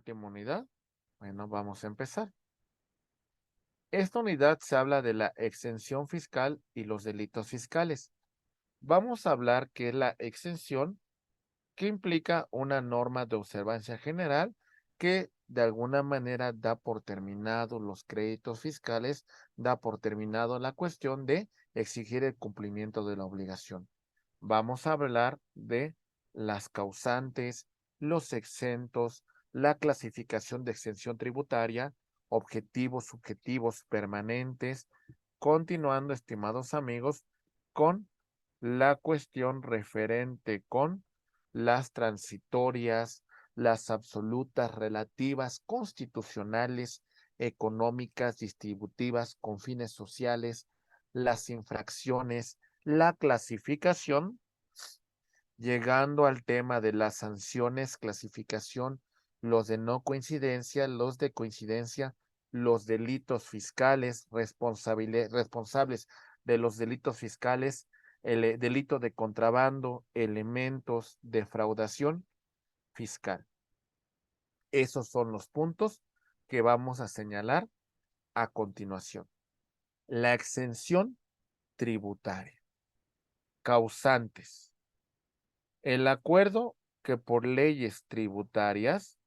última unidad? Bueno, vamos a empezar. Esta unidad se habla de la exención fiscal y los delitos fiscales. Vamos a hablar qué es la exención, que implica una norma de observancia general que de alguna manera da por terminado los créditos fiscales, da por terminado la cuestión de exigir el cumplimiento de la obligación. Vamos a hablar de las causantes, los exentos, la clasificación de exención tributaria, objetivos subjetivos permanentes, continuando, estimados amigos, con la cuestión referente con las transitorias, las absolutas, relativas, constitucionales, económicas, distributivas, con fines sociales, las infracciones, la clasificación, llegando al tema de las sanciones, clasificación, los de no coincidencia, los de coincidencia, los delitos fiscales, responsables de los delitos fiscales, el delito de contrabando, elementos, defraudación fiscal. Esos son los puntos que vamos a señalar a continuación. La exención tributaria. Causantes. El acuerdo que por leyes tributarias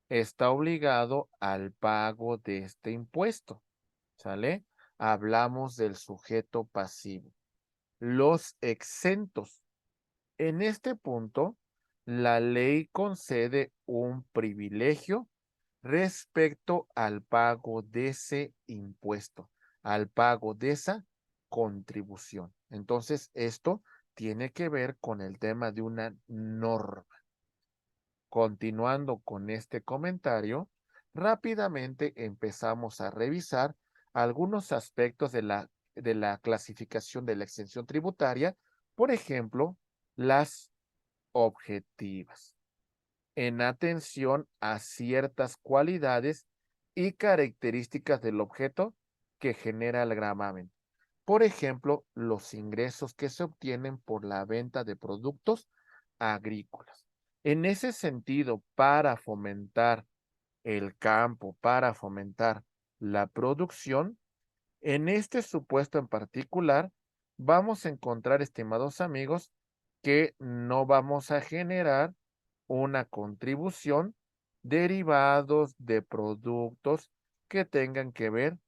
está obligado al pago de este impuesto, ¿sale? Hablamos del sujeto pasivo. Los exentos. En este punto, la ley concede un privilegio respecto al pago de ese impuesto, al pago de esa contribución. Entonces, esto tiene que ver con el tema de una norma. Continuando con este comentario, rápidamente empezamos a revisar algunos aspectos de la clasificación de la exención tributaria, por ejemplo, las objetivas, en atención a ciertas cualidades y características del objeto que genera el gravamen. Por ejemplo, los ingresos que se obtienen por la venta de productos agrícolas. En ese sentido, para fomentar el campo, para fomentar la producción, en este supuesto en particular, vamos a encontrar, estimados amigos, que no vamos a generar una contribución derivados de productos que tengan que ver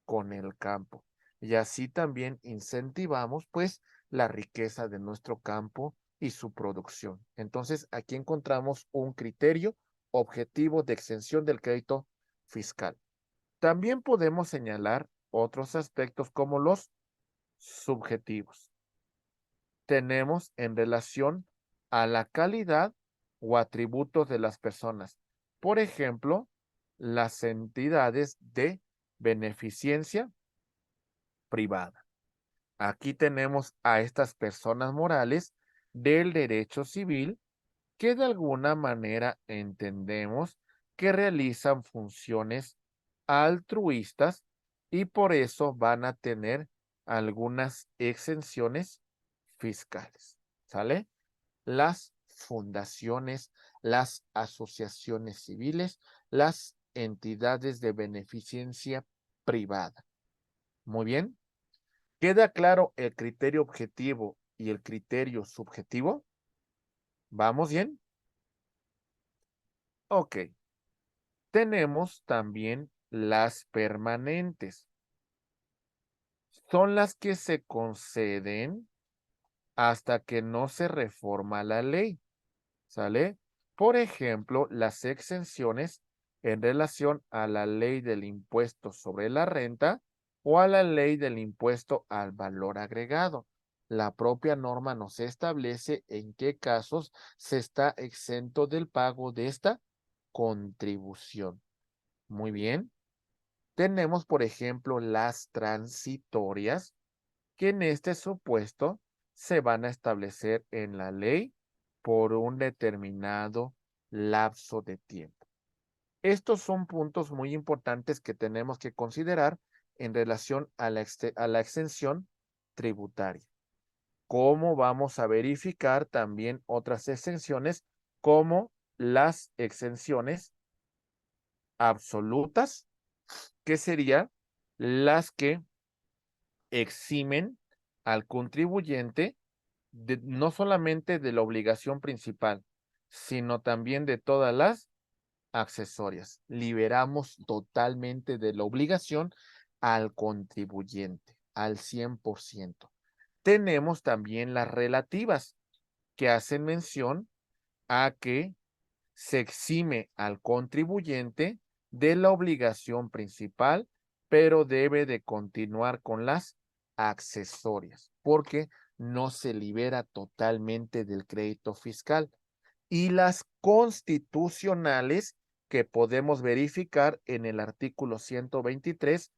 con el campo. Y así también incentivamos pues la riqueza de nuestro campo y su producción. Entonces, aquí encontramos un criterio objetivo de exención del crédito fiscal. También podemos señalar otros aspectos como los subjetivos. Tenemos en relación a la calidad o atributos de las personas. Por ejemplo, las entidades de beneficencia privada. Aquí tenemos a estas personas morales del derecho civil que de alguna manera entendemos que realizan funciones altruistas y por eso van a tener algunas exenciones fiscales. ¿Sale? Las fundaciones, las asociaciones civiles, las entidades de beneficencia privada. Muy bien. ¿Queda claro el criterio objetivo y el criterio subjetivo? ¿Vamos bien? Ok. Tenemos también las permanentes. Son las que se conceden hasta que no se reforma la ley. ¿Sale? Por ejemplo, las exenciones en relación a la ley del impuesto sobre la renta o a la ley del impuesto al valor agregado. La propia norma nos establece en qué casos se está exento del pago de esta contribución. Muy bien. Tenemos, por ejemplo, las transitorias, que en este supuesto se van a establecer en la ley por un determinado lapso de tiempo. Estos son puntos muy importantes que tenemos que considerar en relación a la exención tributaria. ¿Cómo vamos a verificar también otras exenciones como las exenciones absolutas, que serían las que eximen al contribuyente no solamente de la obligación principal, sino también de todas las accesorias. Liberamos totalmente de la obligación al contribuyente, al 100%. Tenemos también las relativas, que hacen mención a que se exime al contribuyente de la obligación principal, pero debe de continuar con las accesorias, porque no se libera totalmente del crédito fiscal. Y las constitucionales, que podemos verificar en el artículo 123,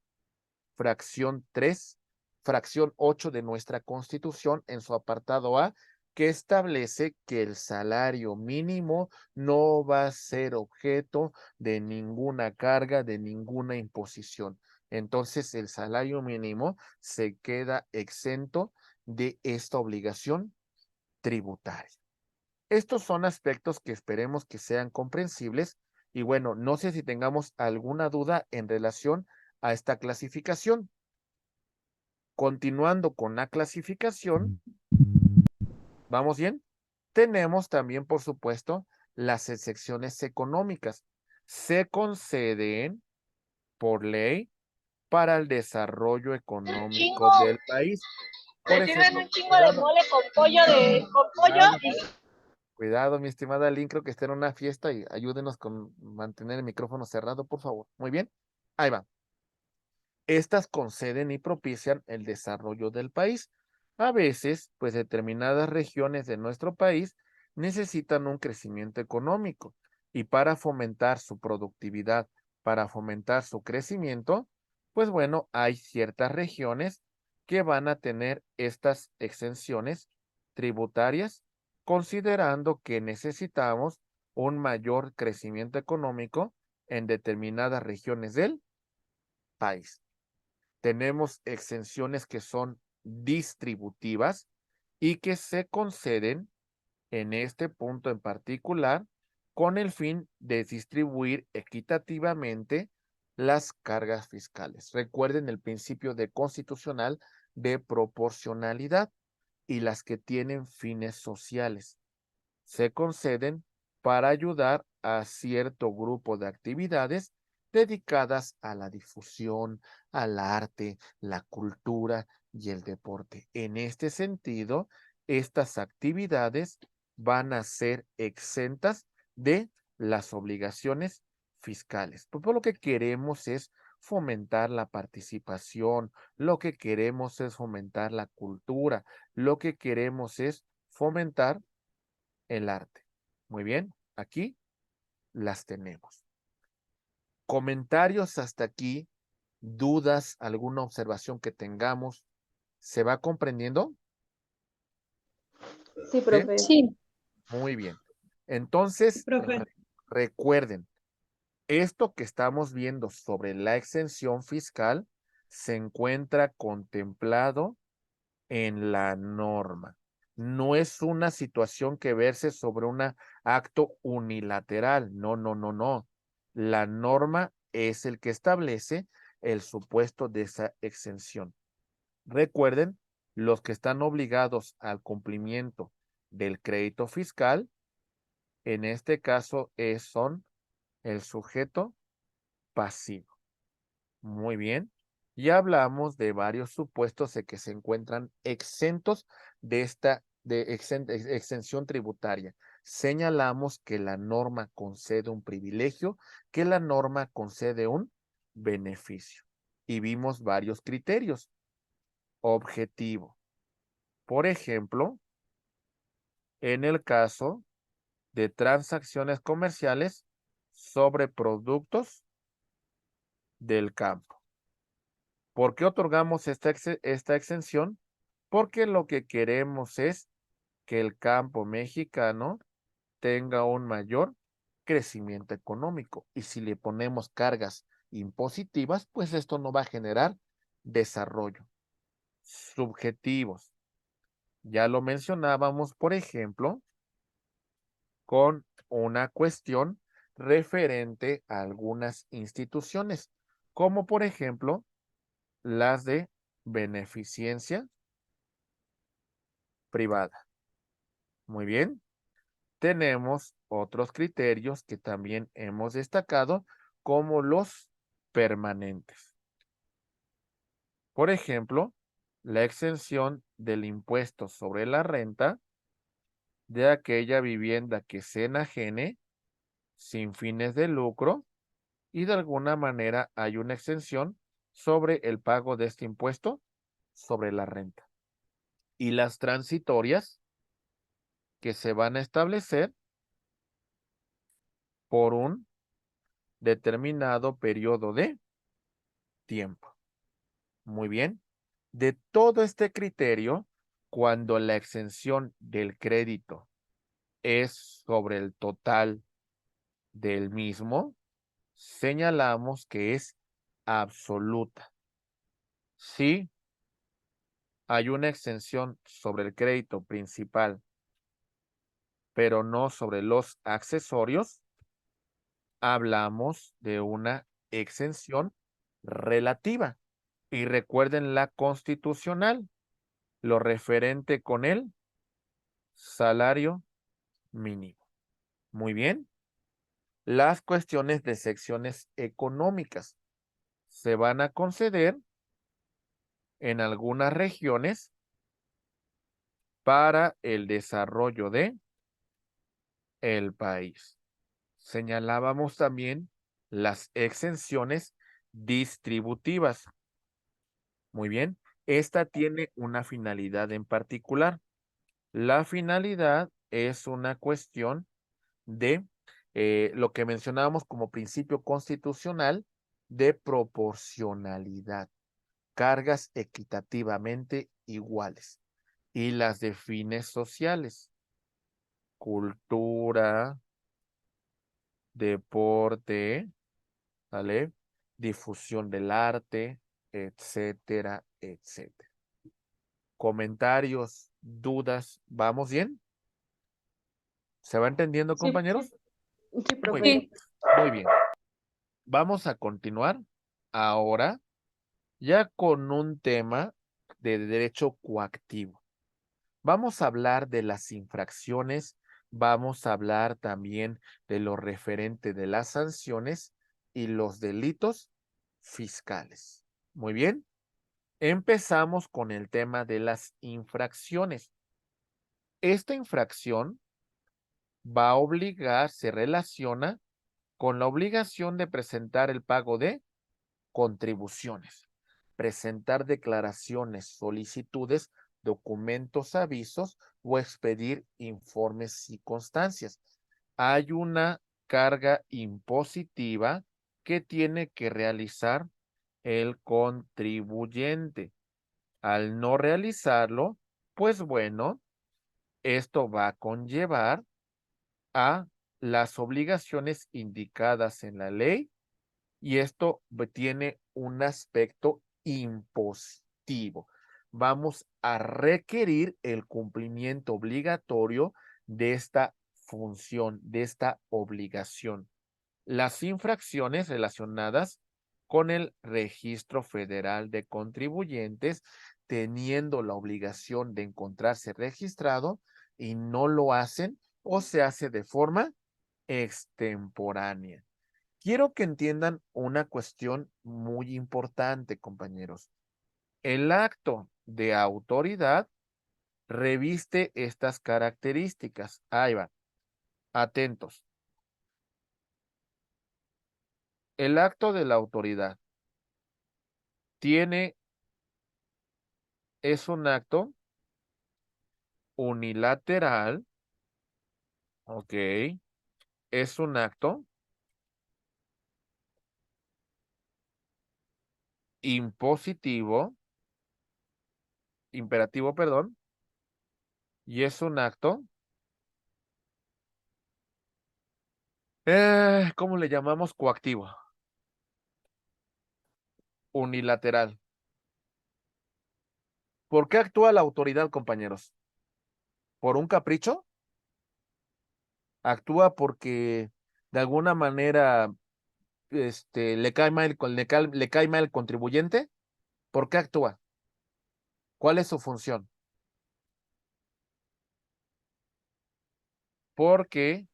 fracción 3, fracción 8 de nuestra Constitución, en su apartado A, que establece que el salario mínimo no va a ser objeto de ninguna carga, de ninguna imposición. Entonces, el salario mínimo se queda exento de esta obligación tributaria. Estos son aspectos que esperemos que sean comprensibles y bueno, no sé si tengamos alguna duda en relación a esta clasificación. Continuando con la clasificación, ¿vamos bien? Tenemos también, por supuesto, las excepciones económicas. Se conceden por ley para el desarrollo Un chingo. económico del país. Por Me sirven ejemplo, un chingo de cuidado, mole con pollo con pollo cuidado, y cuidado, mi estimada Lynn, creo que está en una fiesta y ayúdenos con mantener el micrófono cerrado, por favor. Muy bien, ahí va. Estas conceden y propician el desarrollo del país. A veces, pues determinadas regiones de nuestro país necesitan un crecimiento económico y para fomentar su productividad, para fomentar su crecimiento, pues bueno, hay ciertas regiones que van a tener estas exenciones tributarias, considerando que necesitamos un mayor crecimiento económico en determinadas regiones del país. Tenemos exenciones que son distributivas y que se conceden en este punto en particular con el fin de distribuir equitativamente las cargas fiscales. Recuerden el principio de constitucional de proporcionalidad y las que tienen fines sociales. Se conceden para ayudar a cierto grupo de actividades dedicadas a la difusión, al arte, la cultura y el deporte. En este sentido, estas actividades van a ser exentas de las obligaciones fiscales. Por lo que queremos es fomentar la participación, lo que queremos es fomentar la cultura, lo que queremos es fomentar el arte. Muy bien, aquí las tenemos. Comentarios hasta aquí, dudas, alguna observación que tengamos, ¿se va comprendiendo? Sí, ¿Sí? profe. Sí, Muy bien. Entonces, profe. recuerden, esto que estamos viendo sobre la exención fiscal se encuentra contemplado en la norma. No es una situación que verse sobre un acto unilateral. No, no, no, no. La norma es el que establece el supuesto de esa exención. Recuerden, los que están obligados al cumplimiento del crédito fiscal, en este caso son el sujeto pasivo. Muy bien. Ya hablamos de varios supuestos de que se encuentran exentos de esta exención tributaria. Señalamos que la norma concede un privilegio, que la norma concede un beneficio. Y vimos varios criterios. Objetivo. Por ejemplo, en el caso de transacciones comerciales sobre productos del campo. ¿Por qué otorgamos esta exención? Porque lo que queremos es que el campo mexicano tenga un mayor crecimiento económico. Y si le ponemos cargas impositivas, pues esto no va a generar desarrollo. Subjetivos. Ya lo mencionábamos, por ejemplo, con una cuestión referente a algunas instituciones, como por ejemplo las de beneficencia privada. Muy bien. Tenemos otros criterios que también hemos destacado, como los permanentes. Por ejemplo, la exención del impuesto sobre la renta de aquella vivienda que se enajene sin fines de lucro, y de alguna manera hay una exención sobre el pago de este impuesto sobre la renta. Y las transitorias, que se van a establecer por un determinado periodo de tiempo. Muy bien. De todo este criterio, cuando la exención del crédito es sobre el total del mismo, señalamos que es absoluta. Si hay una exención sobre el crédito principal, pero no sobre los accesorios, hablamos de una exención relativa. Y recuerden la constitucional, lo referente con el salario mínimo. Muy bien. Las cuestiones de secciones económicas se van a conceder en algunas regiones para el desarrollo de el país. Señalábamos también las exenciones distributivas. Muy bien. Esta tiene una finalidad en particular. La finalidad es una cuestión de lo que mencionábamos como principio constitucional de proporcionalidad, cargas equitativamente iguales, y las de fines sociales, cultura, deporte, ¿vale? Difusión del arte, etcétera, etcétera. Comentarios, dudas, ¿vamos bien? ¿Se va entendiendo, Sí, compañeros? sí, Muy profe. bien, muy bien. Vamos a continuar ahora ya con un tema de derecho coactivo. Vamos a hablar de las infracciones, vamos a hablar también de lo referente de las sanciones y los delitos fiscales. Muy bien, empezamos con el tema de las infracciones. Esta infracción va a obligar, se relaciona con la obligación de presentar el pago de contribuciones, presentar declaraciones, solicitudes, documentos, avisos o expedir informes y constancias. Hay una carga impositiva que tiene que realizar el contribuyente. Al no realizarlo, pues bueno, esto va a conllevar a las obligaciones indicadas en la ley, y esto tiene un aspecto impositivo. Vamos a requerir el cumplimiento obligatorio de esta función, de esta obligación. Las infracciones relacionadas con el Registro Federal de Contribuyentes, teniendo la obligación de encontrarse registrado y no lo hacen, o se hace de forma extemporánea. Quiero que entiendan una cuestión muy importante, compañeros. El acto de autoridad reviste estas características. Ahí va. Atentos. El acto de la autoridad es un acto unilateral, ok, es un acto impositivo, imperativo, perdón, y es un acto, ¿cómo le llamamos? Coactivo, unilateral. ¿Por qué actúa la autoridad, compañeros? ¿Por un capricho? Actúa porque de alguna manera le cae mal el contribuyente, ¿por qué actúa? ¿Cuál es su función? Porque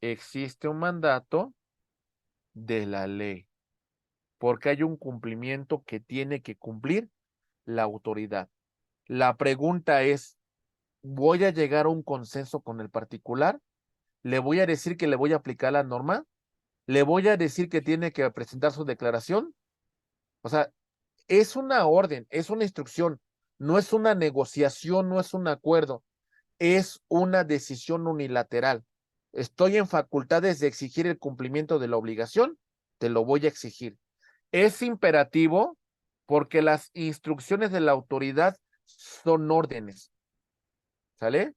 existe un mandato de la ley, porque hay un cumplimiento que tiene que cumplir la autoridad. La pregunta es, ¿voy a llegar a un consenso con el particular? ¿Le voy a decir que le voy a aplicar la norma? ¿Le voy a decir que tiene que presentar su declaración? O sea, es una orden, es una instrucción, no es una negociación, no es un acuerdo, es una decisión unilateral. Estoy en facultades de exigir el cumplimiento de la obligación, te lo voy a exigir. Es imperativo porque las instrucciones de la autoridad son órdenes, ¿sale?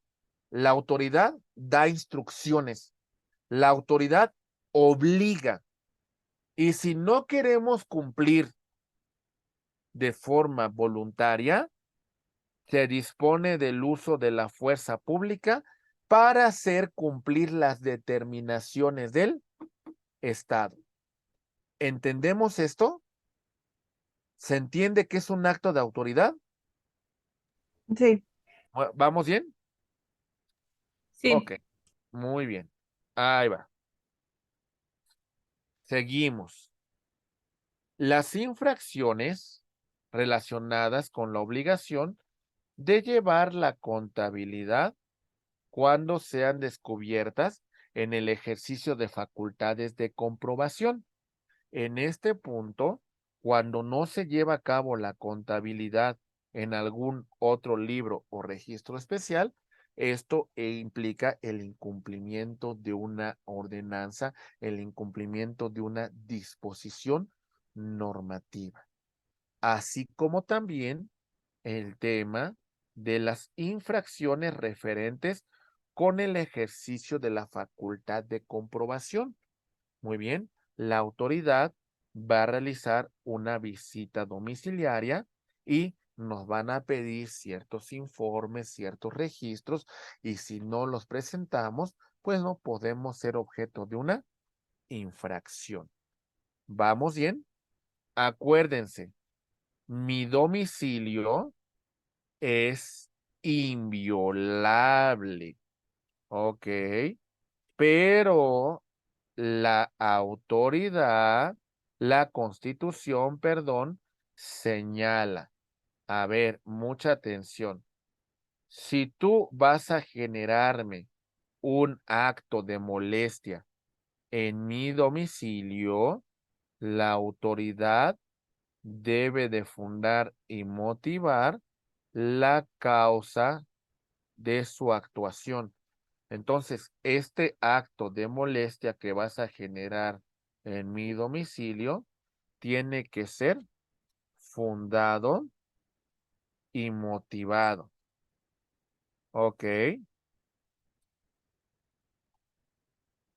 La autoridad da instrucciones, la autoridad obliga. Y si no queremos cumplir de forma voluntaria, se dispone del uso de la fuerza pública para hacer cumplir las determinaciones del Estado. ¿Entendemos esto? ¿Se entiende que es un acto de autoridad? Sí, ¿Vamos bien? sí. Ok, muy bien. Ahí va. Seguimos. Las infracciones relacionadas con la obligación de llevar la contabilidad cuando sean descubiertas en el ejercicio de facultades de comprobación. En este punto, cuando no se lleva a cabo la contabilidad en algún otro libro o registro especial, esto implica el incumplimiento de una ordenanza, el incumplimiento de una disposición normativa, así como también el tema de las infracciones referentes con el ejercicio de la facultad de comprobación. Muy bien, la autoridad va a realizar una visita domiciliaria y nos van a pedir ciertos informes, ciertos registros, y si no los presentamos, pues no podemos ser objeto de una infracción. ¿Vamos bien? Acuérdense, mi domicilio es inviolable, ¿ok? Pero la autoridad, la Constitución, perdón, señala. A ver, mucha atención. Si tú vas a generarme un acto de molestia en mi domicilio, la autoridad debe de fundar y motivar la causa de su actuación. Entonces, este acto de molestia que vas a generar en mi domicilio tiene que ser fundado y motivado. ¿Ok?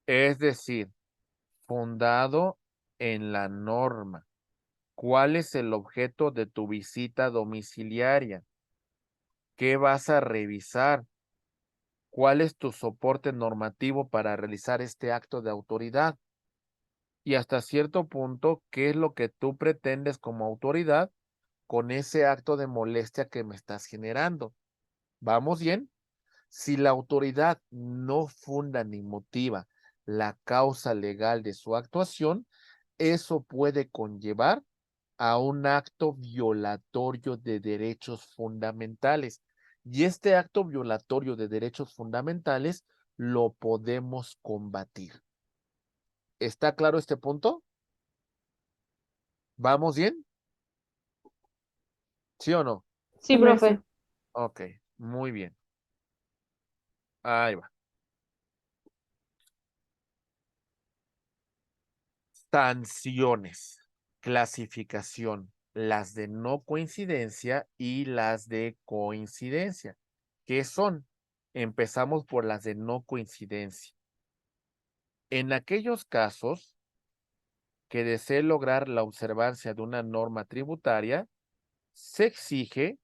Es decir, fundado en la norma. ¿Cuál es el objeto de tu visita domiciliaria? ¿Qué vas a revisar? ¿Cuál es tu soporte normativo para realizar este acto de autoridad? Y hasta cierto punto, ¿qué es lo que tú pretendes como autoridad con ese acto de molestia que me estás generando? ¿Vamos bien? Si la autoridad no funda ni motiva la causa legal de su actuación, eso puede conllevar a un acto violatorio de derechos fundamentales. Y este acto violatorio de derechos fundamentales lo podemos combatir. ¿Está claro este punto? ¿Vamos bien? ¿Sí o no? Sí, profe. Ok, muy bien. Ahí va. Sanciones. Clasificación. Las de no coincidencia y las de coincidencia. ¿Qué son? Empezamos por las de no coincidencia. En aquellos casos que desee lograr la observancia de una norma tributaria, se exige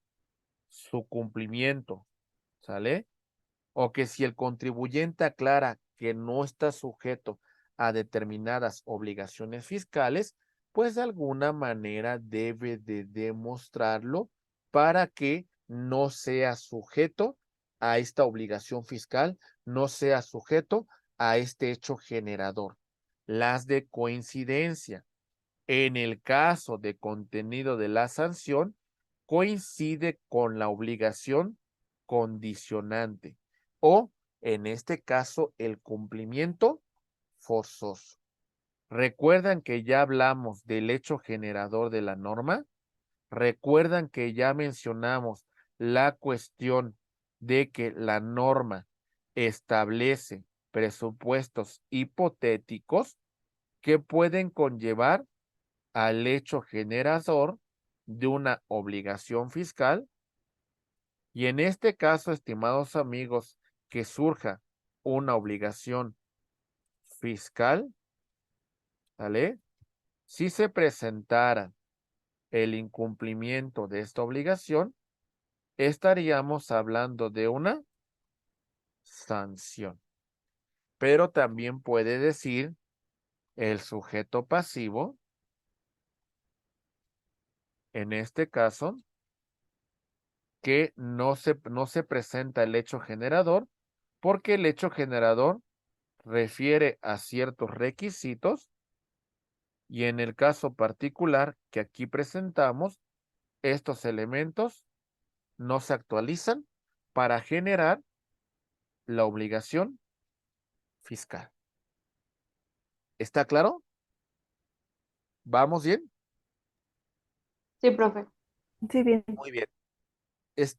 su cumplimiento, ¿sale? O que si el contribuyente aclara que no está sujeto a determinadas obligaciones fiscales, pues de alguna manera debe de demostrarlo para que no sea sujeto a esta obligación fiscal, no sea sujeto a este hecho generador. Las de coincidencia. En el caso de contenido de la sanción, coincide con la obligación condicionante o, en este caso, el cumplimiento forzoso. ¿Recuerdan que ya hablamos del hecho generador de la norma? ¿Recuerdan que ya mencionamos la cuestión de que la norma establece presupuestos hipotéticos que pueden conllevar al hecho generador de una obligación fiscal? Y en este caso, estimados amigos, que surja una obligación fiscal, ¿vale? Si se presentara el incumplimiento de esta obligación, estaríamos hablando de una sanción. Pero también puede decir el sujeto pasivo, en este caso, que no se presenta el hecho generador, porque el hecho generador refiere a ciertos requisitos y en el caso particular que aquí presentamos, estos elementos no se actualizan para generar la obligación fiscal. ¿Está claro? ¿Vamos bien? Sí, profe. Sí, bien. Muy bien.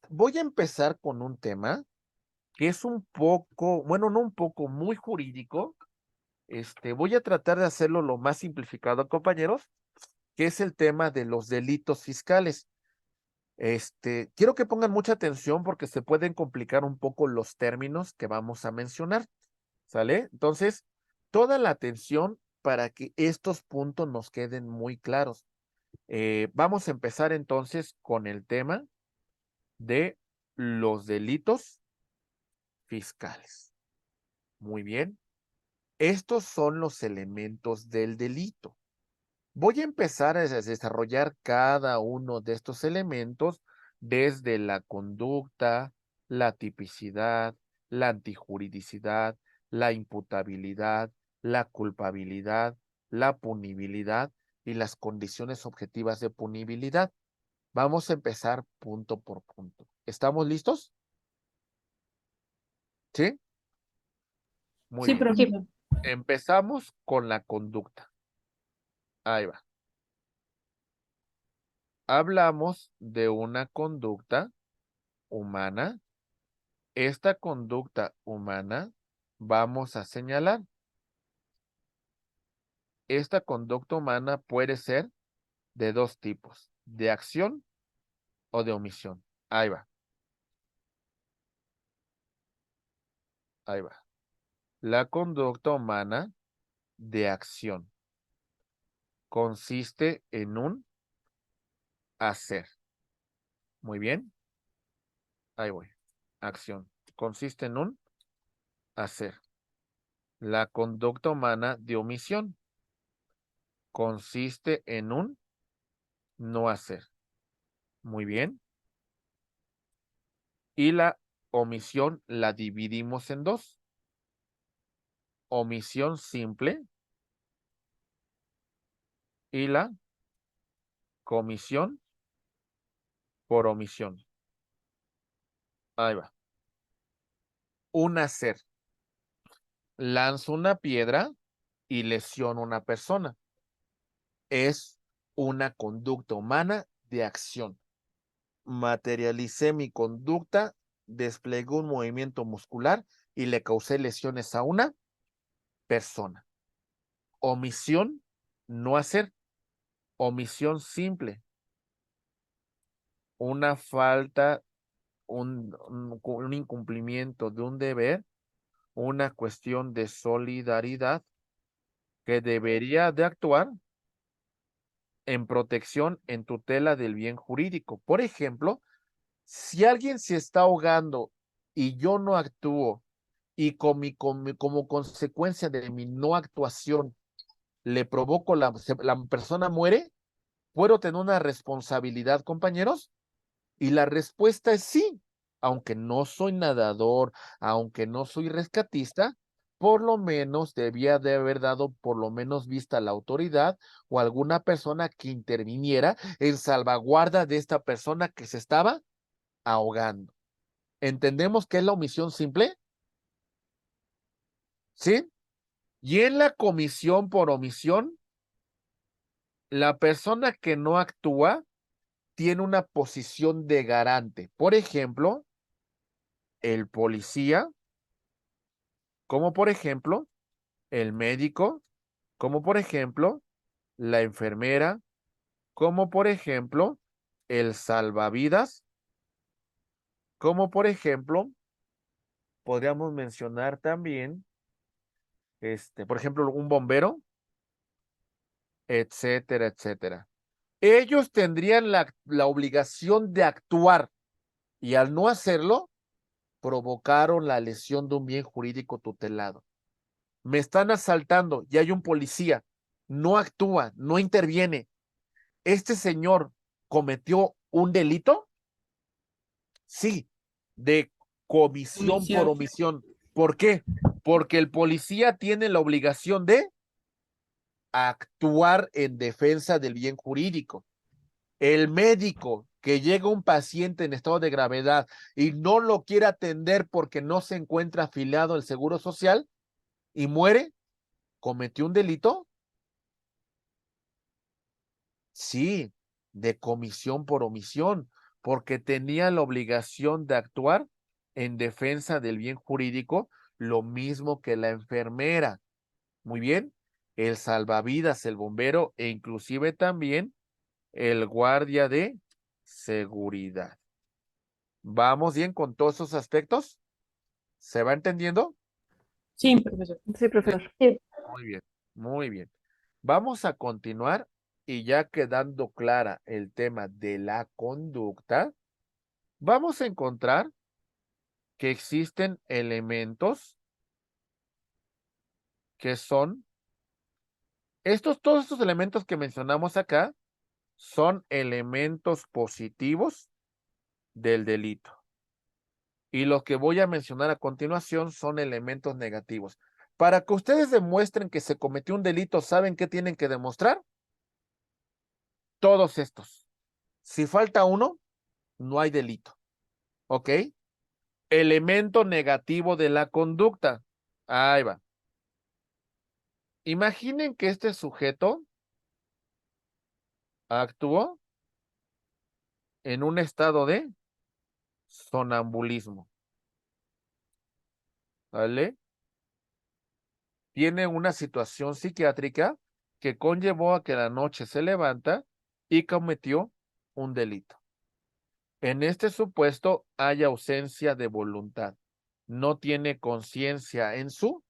Voy a empezar con un tema que es un poco, bueno, no un poco, muy jurídico. Voy a tratar de hacerlo lo más simplificado, compañeros, que es el tema de los delitos fiscales. Quiero que pongan mucha atención porque se pueden complicar un poco los términos que vamos a mencionar, ¿sale? Entonces, toda la atención para que estos puntos nos queden muy claros. Vamos a empezar entonces con el tema de los delitos fiscales. Muy bien. Estos son los elementos del delito. Voy a empezar a desarrollar cada uno de estos elementos desde la conducta, la tipicidad, la antijuridicidad, la imputabilidad, la culpabilidad, la punibilidad y las condiciones objetivas de punibilidad. Vamos a empezar punto por punto. ¿Estamos listos? ¿Sí? Muy Sí, bien. profe. Sí. Empezamos con la conducta. Ahí va. Hablamos de una conducta humana. Esta conducta humana vamos a señalar. Esta conducta humana puede ser de dos tipos, de acción o de omisión. Ahí va. Ahí va. La conducta humana de acción consiste en un hacer. Muy bien. Ahí voy. Acción. Consiste en un hacer. La conducta humana de omisión consiste en un no hacer. Muy bien. Y la omisión la dividimos en dos. Omisión simple y la comisión por omisión. Ahí va. Un hacer. Lanzo una piedra y lesiono a una persona. Es una conducta humana de acción. Materialicé mi conducta, desplegué un movimiento muscular y le causé lesiones a una persona. Omisión, no hacer. Omisión simple. Una falta, un incumplimiento de un deber, una cuestión de solidaridad que debería de actuar en protección, en tutela del bien jurídico. Por ejemplo, si alguien se está ahogando y yo no actúo y como consecuencia de mi no actuación le provoco la persona muere, ¿puedo tener una responsabilidad, compañeros? Y la respuesta es sí, aunque no soy nadador, aunque no soy rescatista, por lo menos debía de haber dado por lo menos vista a la autoridad o alguna persona que interviniera en salvaguarda de esta persona que se estaba ahogando. ¿Entendemos qué es la omisión simple? ¿Sí? Y en la comisión por omisión, la persona que no actúa tiene una posición de garante. Por ejemplo, el policía, como por ejemplo, el médico, como por ejemplo, la enfermera, como por ejemplo, el salvavidas, como por ejemplo, podríamos mencionar también, por ejemplo, un bombero, etcétera, etcétera. Ellos tendrían la obligación de actuar y al no hacerlo, provocaron la lesión de un bien jurídico tutelado. Me están asaltando y hay un policía, no actúa, no interviene. ¿Este señor cometió un delito? Sí, de comisión por omisión. ¿Por qué? Porque el policía tiene la obligación de actuar en defensa del bien jurídico. El médico que llega un paciente en estado de gravedad y no lo quiere atender porque no se encuentra afiliado al Seguro Social y muere, ¿cometió un delito? Sí, de comisión por omisión, porque tenía la obligación de actuar en defensa del bien jurídico, lo mismo que la enfermera. Muy bien, el salvavidas, el bombero e inclusive también el guardia de seguridad. ¿Vamos bien con todos esos aspectos? ¿Se va entendiendo? Sí, profesor. Sí, profesor. Sí, Muy bien, muy bien. Vamos a continuar y ya quedando clara el tema de la conducta, vamos a encontrar que existen elementos que son, todos estos elementos que mencionamos acá son elementos positivos del delito. Y los que voy a mencionar a continuación son elementos negativos. Para que ustedes demuestren que se cometió un delito, ¿saben qué tienen que demostrar? Todos estos. Si falta uno, no hay delito. ¿Ok? Elemento negativo de la conducta. Ahí va. Imaginen que este sujeto actuó en un estado de sonambulismo. ¿Vale? Tiene una situación psiquiátrica que conllevó a que la noche se levanta y cometió un delito. En este supuesto hay ausencia de voluntad. No tiene conciencia en su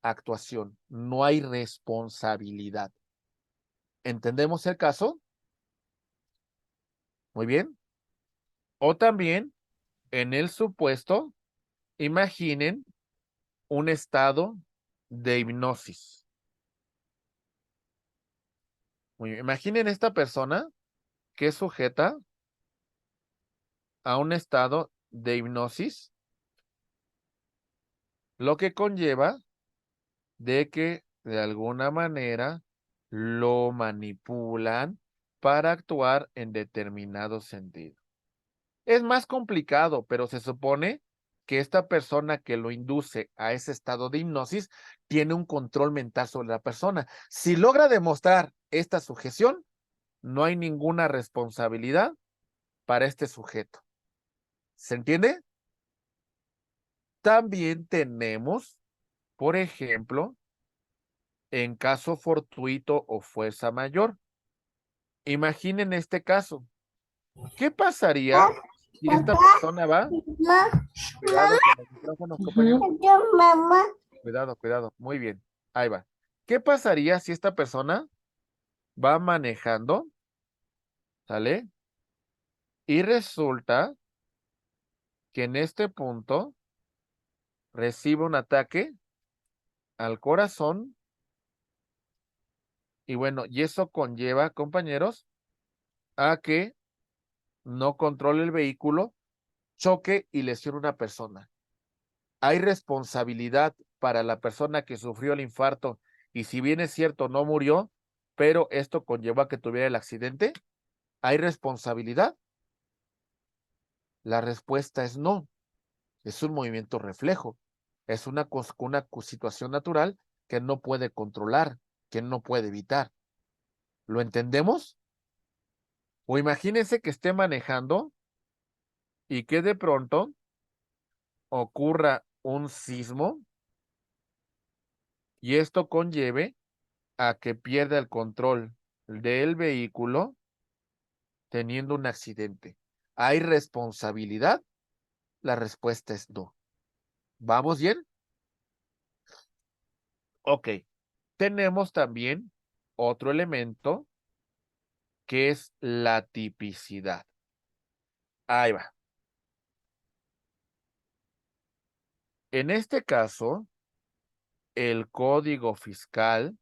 actuación. No hay responsabilidad. ¿Entendemos el caso? Muy bien. O también, en el supuesto, imaginen un estado de hipnosis. Muy bien. Imaginen esta persona que es sujeta a un estado de hipnosis, lo que conlleva de que de alguna manera lo manipulan para actuar en determinado sentido. Es más complicado, pero se supone que esta persona que lo induce a ese estado de hipnosis tiene un control mental sobre la persona. Si logra demostrar esta sujeción, no hay ninguna responsabilidad para este sujeto. ¿Se entiende? También tenemos, por ejemplo, en caso fortuito o fuerza mayor. Imaginen este caso. ¿Qué pasaría si esta persona va? Cuidado con los micrófonos, compañero. Cuidado, cuidado. Muy bien. Ahí va. ¿Qué pasaría si esta persona va manejando? ¿Sale? Y resulta que en este punto recibe un ataque al corazón. Y bueno, y eso conlleva, compañeros, a que no controle el vehículo, choque y lesione a una persona. ¿Hay responsabilidad para la persona que sufrió el infarto? Y si bien es cierto, no murió, pero esto conllevó a que tuviera el accidente. ¿Hay responsabilidad? La respuesta es no. Es un movimiento reflejo. Es una situación natural que no puede controlar, que no puede evitar. ¿Lo entendemos? O imagínense que esté manejando y que de pronto ocurra un sismo y esto conlleve a que pierda el control del vehículo teniendo un accidente. ¿Hay responsabilidad? La respuesta es no. ¿Vamos bien? Ok. Tenemos también otro elemento que es la tipicidad. Ahí va. En este caso, el Código Fiscal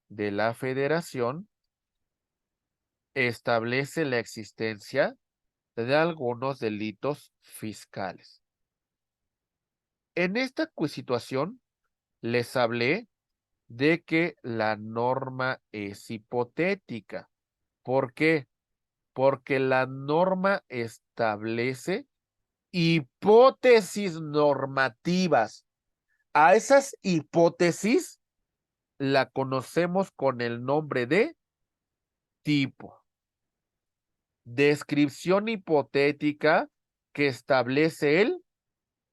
de la Federación establece la existencia de algunos delitos fiscales. En esta situación les hablé de que la norma es hipotética. ¿Por qué? Porque la norma establece hipótesis normativas. A esas hipótesis la conocemos con el nombre de tipo. Descripción hipotética que establece el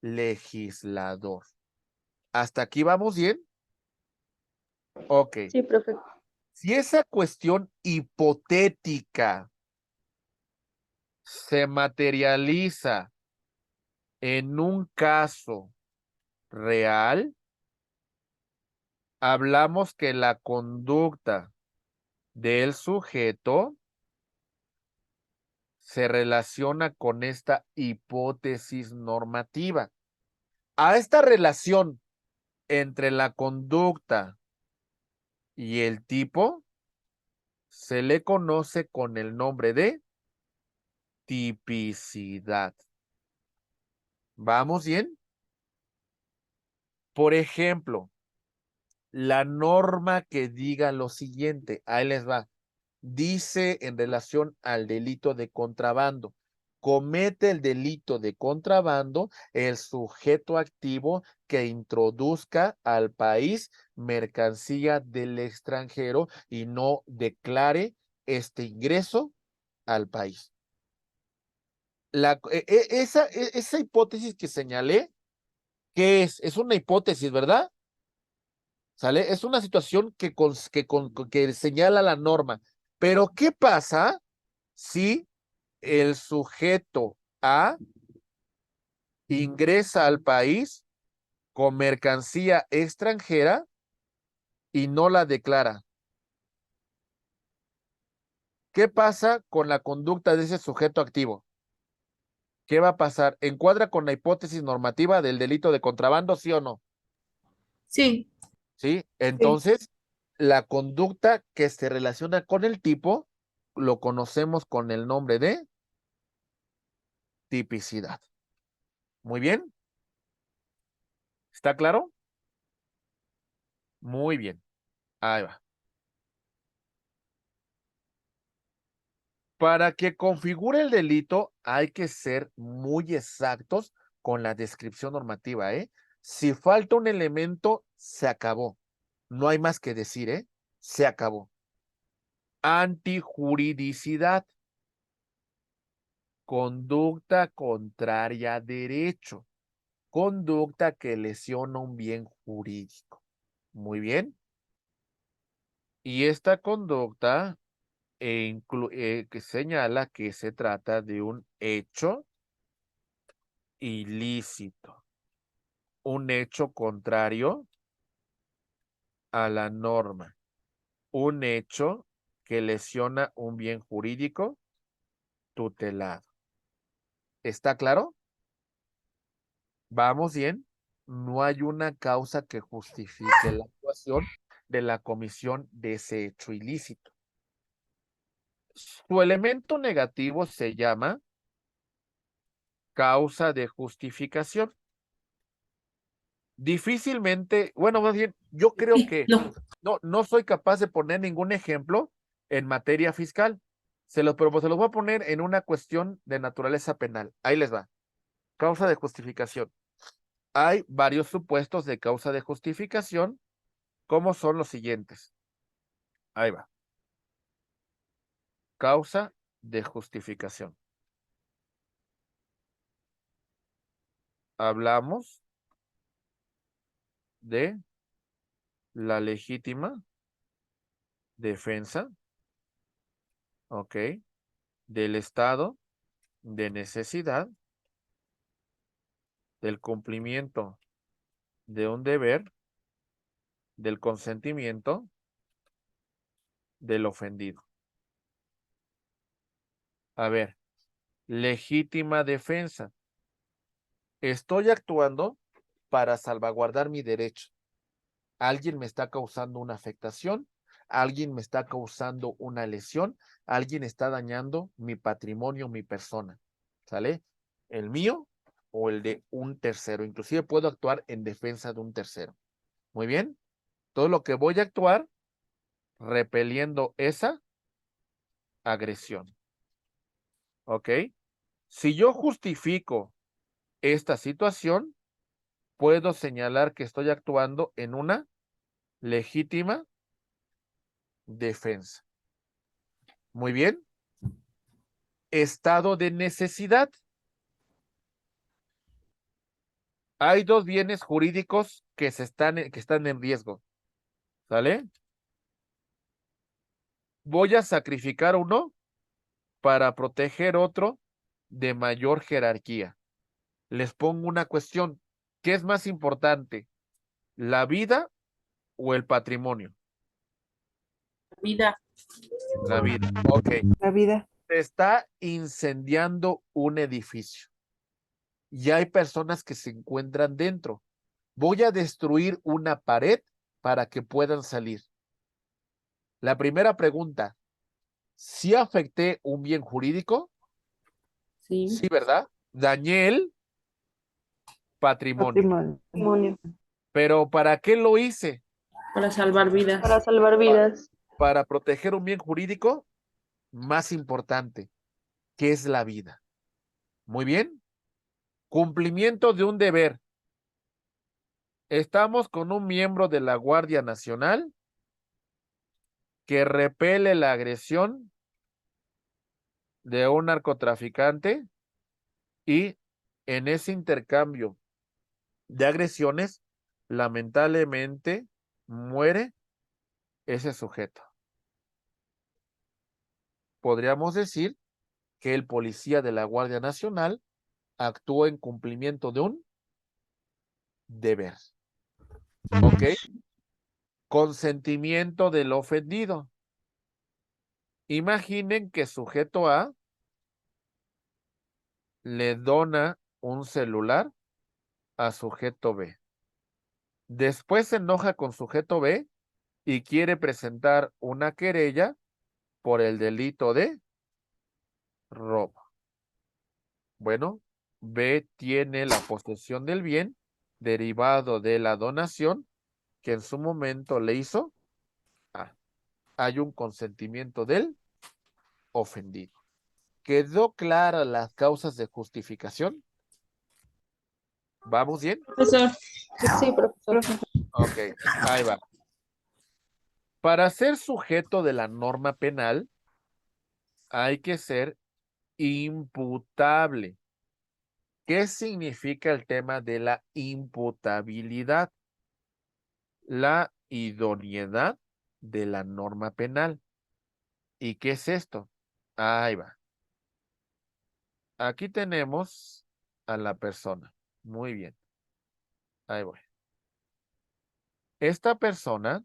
legislador. ¿Hasta aquí vamos bien? Ok. Sí, profe. Si esa cuestión hipotética se materializa en un caso real, hablamos que la conducta del sujeto se relaciona con esta hipótesis normativa. A esta relación entre la conducta y el tipo se le conoce con el nombre de tipicidad. ¿Vamos bien? Por ejemplo, la norma que diga lo siguiente, ahí les va. Dice en relación al delito de contrabando. Comete el delito de contrabando el sujeto activo que introduzca al país mercancía del extranjero y no declare este ingreso al país. Esa hipótesis que señalé, ¿qué es? Es una hipótesis, ¿verdad? ¿Sale? Es una situación que señala la norma. Pero, ¿qué pasa si el sujeto A ingresa al país con mercancía extranjera y no la declara? ¿Qué pasa con la conducta de ese sujeto activo? ¿Qué va a pasar? ¿Encuadra con la hipótesis normativa del delito de contrabando, sí o no? Sí, ¿Sí? sí. Entonces, la conducta que se relaciona con el tipo lo conocemos con el nombre de tipicidad. Muy bien. ¿Está claro? Muy bien. Ahí va. Para que configure el delito hay que ser muy exactos con la descripción normativa, ¿eh? Si falta un elemento, se acabó. No hay más que decir, ¿eh? Se acabó. Antijuridicidad. Conducta contraria a derecho. Conducta que lesiona un bien jurídico. Muy bien. Y esta conducta que señala que se trata de un hecho ilícito, un hecho contrario a la norma, un hecho que lesiona un bien jurídico tutelado. ¿Está claro? ¿Vamos bien? no hay una causa que justifique la actuación de la comisión de ese hecho ilícito. Su elemento negativo se llama causa de justificación. Difícilmente, bueno, más bien, yo creo que no soy capaz de poner ningún ejemplo en materia fiscal. Se los voy a poner en una cuestión de naturaleza penal. Ahí les va. Causa de justificación. Hay varios supuestos de causa de justificación, como son los siguientes. Ahí va. Causa de justificación. Hablamos de la legítima defensa, ¿ok? Del estado de necesidad, del cumplimiento de un deber, del consentimiento del ofendido. A ver, legítima defensa. Estoy actuando para salvaguardar mi derecho. Alguien me está causando una afectación, alguien me está causando una lesión, alguien está dañando mi patrimonio, mi persona. ¿Sale? El mío o el de un tercero. Inclusive puedo actuar en defensa de un tercero. Muy bien. Todo lo que voy a actuar repeliendo esa agresión. ¿Ok? Si yo justifico esta situación, puedo señalar que estoy actuando en una legítima defensa. Muy bien. Estado de necesidad. Hay dos bienes jurídicos que están en riesgo. ¿Sale? Voy a sacrificar uno para proteger otro de mayor jerarquía. Les pongo una cuestión. ¿Qué es más importante? ¿La vida o el patrimonio? Vida. La vida. Ok. La vida. Se está incendiando un edificio y hay personas que se encuentran dentro. Voy a destruir una pared para que puedan salir. La primera pregunta, ¿sí afecté un bien jurídico? Sí. Sí, ¿verdad? Dañé el patrimonio. Demonio. ¿Pero para qué lo hice? Para salvar vidas. Para salvar vidas. Para proteger un bien jurídico más importante, que es la vida. Muy bien. Cumplimiento de un deber. Estamos con un miembro de la Guardia Nacional que repele la agresión de un narcotraficante y en ese intercambio de agresiones, lamentablemente, muere ese sujeto. Podríamos decir que el policía de la Guardia Nacional actuó en cumplimiento de un deber. ¿Ok? Consentimiento del ofendido. Imaginen que sujeto A le dona un celular a sujeto B. Después se enoja con sujeto B y quiere presentar una querella por el delito de robo. Bueno, B tiene la posesión del bien derivado de la donación que en su momento le hizo A. Hay un consentimiento del ofendido. ¿Quedó clara las causas de justificación? ¿Vamos bien? Profesor. Sí, profesor. Ok, ahí va. Para ser sujeto de la norma penal, hay que ser imputable. ¿Qué significa el tema de la imputabilidad? La idoneidad de la norma penal. ¿Y qué es esto? Ahí va. Aquí tenemos a la persona. Muy bien. Ahí voy. Esta persona,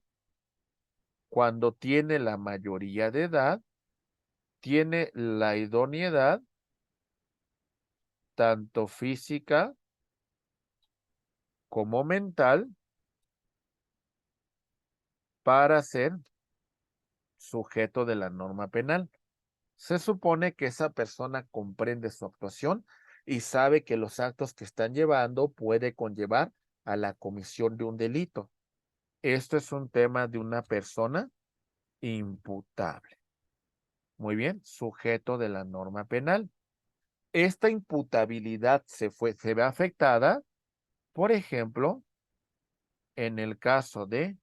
cuando tiene la mayoría de edad, tiene la idoneidad tanto física como mental para ser sujeto de la norma penal. Se supone que esa persona comprende su actuación y sabe que los actos que están llevando puede conllevar a la comisión de un delito. Esto es un tema de una persona imputable. Muy bien, sujeto de la norma penal. Esta imputabilidad se ve afectada, por ejemplo, en el caso de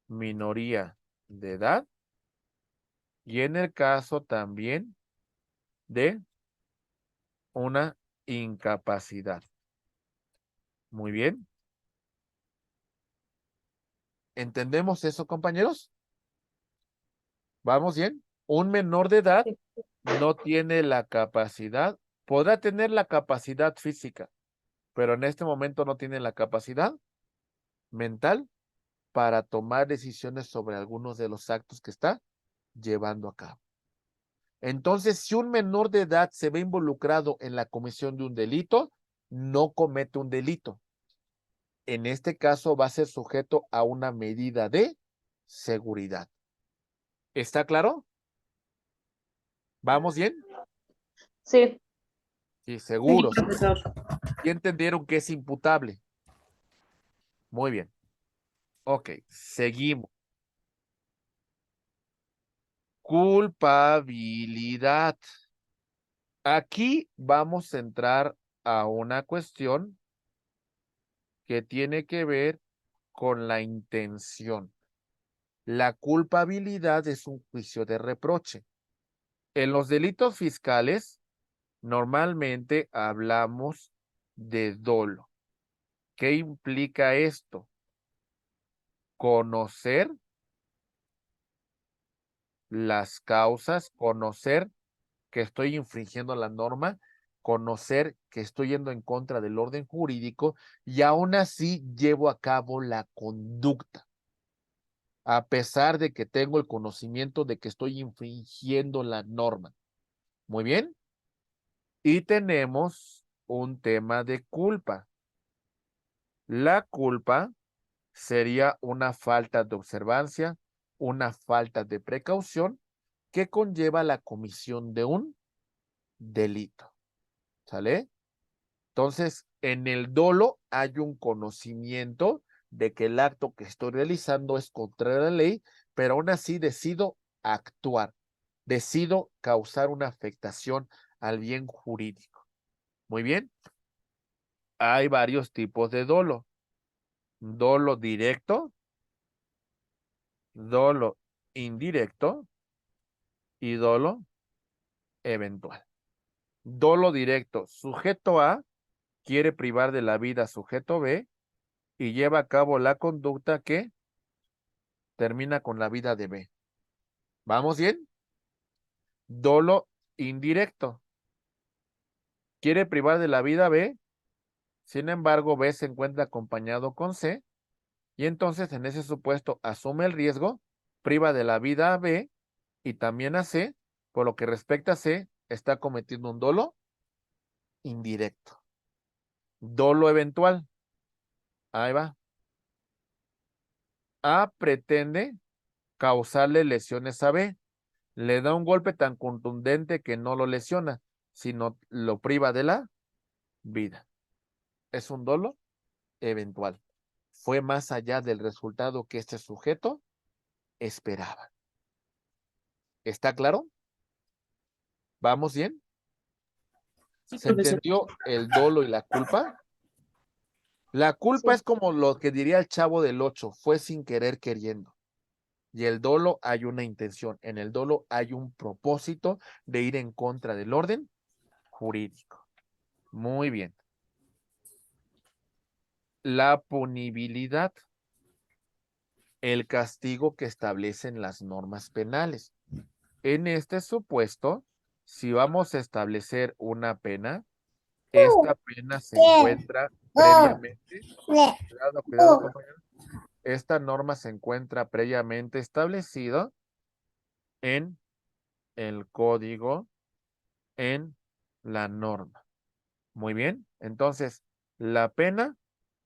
minoría de edad y en el caso también de una incapacidad. Muy bien. ¿Entendemos eso, compañeros? ¿Vamos bien? Un menor de edad Sí. no tiene la capacidad, podrá tener la capacidad física, pero en este momento no tiene la capacidad mental para tomar decisiones sobre algunos de los actos que está llevando a cabo. Entonces, si un menor de edad se ve involucrado en la comisión de un delito, no comete un delito. En este caso va a ser sujeto a una medida de seguridad. ¿Está claro? ¿Vamos bien? Sí, Sí, Sí, seguros. profesor. ¿Y entendieron que es imputable? Muy bien. Ok, seguimos. Culpabilidad. Aquí vamos a entrar a una cuestión que tiene que ver con la intención. La culpabilidad es un juicio de reproche. En los delitos fiscales, normalmente hablamos de dolo. ¿Qué implica esto? Conocer las causas, conocer que estoy infringiendo la norma, conocer que estoy yendo en contra del orden jurídico y aún así llevo a cabo la conducta, a pesar de que tengo el conocimiento de que estoy infringiendo la norma. Muy bien. Y tenemos un tema de culpa. La culpa sería una falta de observancia, una falta de precaución que conlleva la comisión de un delito. ¿Sale? Entonces, en el dolo hay un conocimiento de que el acto que estoy realizando es contrario a la ley, pero aún así decido actuar, decido causar una afectación al bien jurídico. Muy bien. Hay varios tipos de dolo. Dolo directo, dolo indirecto y dolo eventual. Dolo directo, sujeto A quiere privar de la vida a sujeto B y lleva a cabo la conducta que termina con la vida de B. ¿Vamos bien? Dolo indirecto. Quiere privar de la vida a B, sin embargo, B se encuentra acompañado con C y entonces en ese supuesto asume el riesgo, priva de la vida a B y también a C, por lo que respecta a C, está cometiendo un dolo indirecto. Dolo eventual. Ahí va. A pretende causarle lesiones a B. Le da un golpe tan contundente que no lo lesiona, sino lo priva de la vida. Es un dolo eventual. Fue más allá del resultado que este sujeto esperaba. ¿Está claro? ¿Vamos bien? Sí, ¿Se profesor. entendió el dolo y la culpa? La culpa sí, es como lo que diría el Chavo del Ocho, fue sin querer queriendo. Y el dolo hay una intención, en el dolo hay un propósito de ir en contra del orden jurídico. Muy bien. La punibilidad, el castigo que establecen las normas penales. En este supuesto, si vamos a establecer una pena, esta pena se encuentra previamente, cuidado, compañero. Esta norma se encuentra previamente establecida en el código, en la norma. Muy bien. Entonces, la pena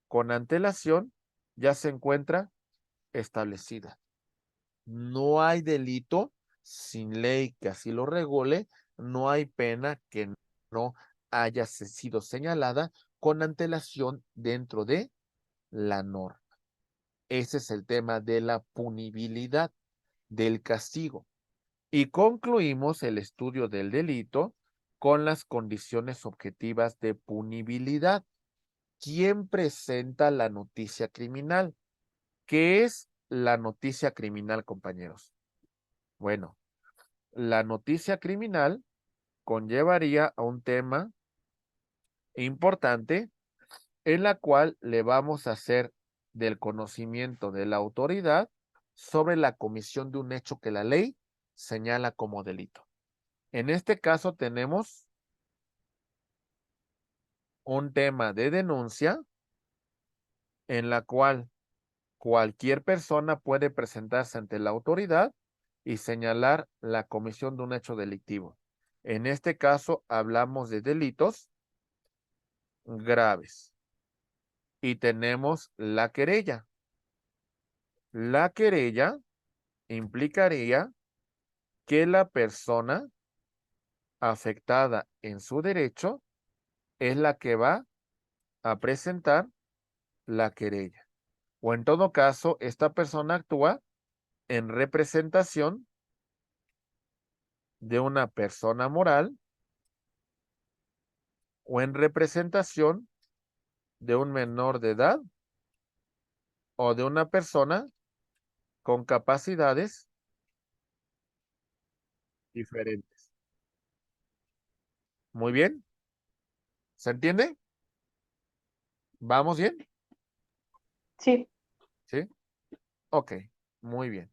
con antelación ya se encuentra establecida. No hay delito sin ley que así lo regule, no hay pena que no haya sido señalada con antelación dentro de la norma. Ese es el tema de la punibilidad, del castigo. Y concluimos el estudio del delito con las condiciones objetivas de punibilidad. ¿Quién presenta la noticia criminal? ¿Qué es la noticia criminal, compañeros? Bueno, la noticia criminal conllevaría a un tema importante en la cual le vamos a hacer del conocimiento de la autoridad sobre la comisión de un hecho que la ley señala como delito. En este caso tenemos un tema de denuncia en la cual cualquier persona puede presentarse ante la autoridad y señalar la comisión de un hecho delictivo. En este caso hablamos de delitos graves y tenemos la querella. La querella implicaría que la persona afectada en su derecho es la que va a presentar la querella. O en todo caso, esta persona actúa en representación de una persona moral o en representación de un menor de edad o de una persona con capacidades diferentes. Muy bien. ¿Se entiende? ¿Vamos bien? Sí, ¿Sí? Ok, muy bien.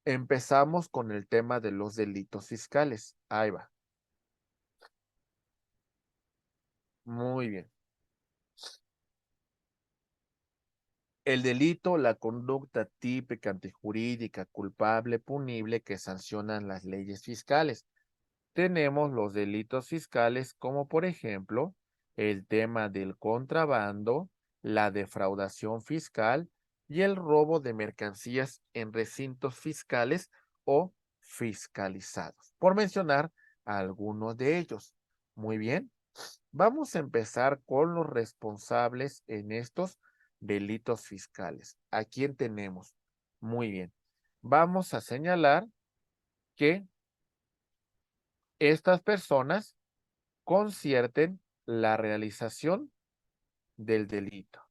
Empezamos con el tema de los delitos fiscales. Ahí va. Muy bien. El delito, la conducta típica, antijurídica, culpable, punible que sancionan las leyes fiscales. Tenemos los delitos fiscales como por ejemplo el tema del contrabando, la defraudación fiscal y el robo de mercancías en recintos fiscales o fiscalizados, por mencionar algunos de ellos. Muy bien, vamos a empezar con los responsables en estos delitos fiscales. ¿A quién tenemos? Muy bien, vamos a señalar que estas personas concierten la realización del delito.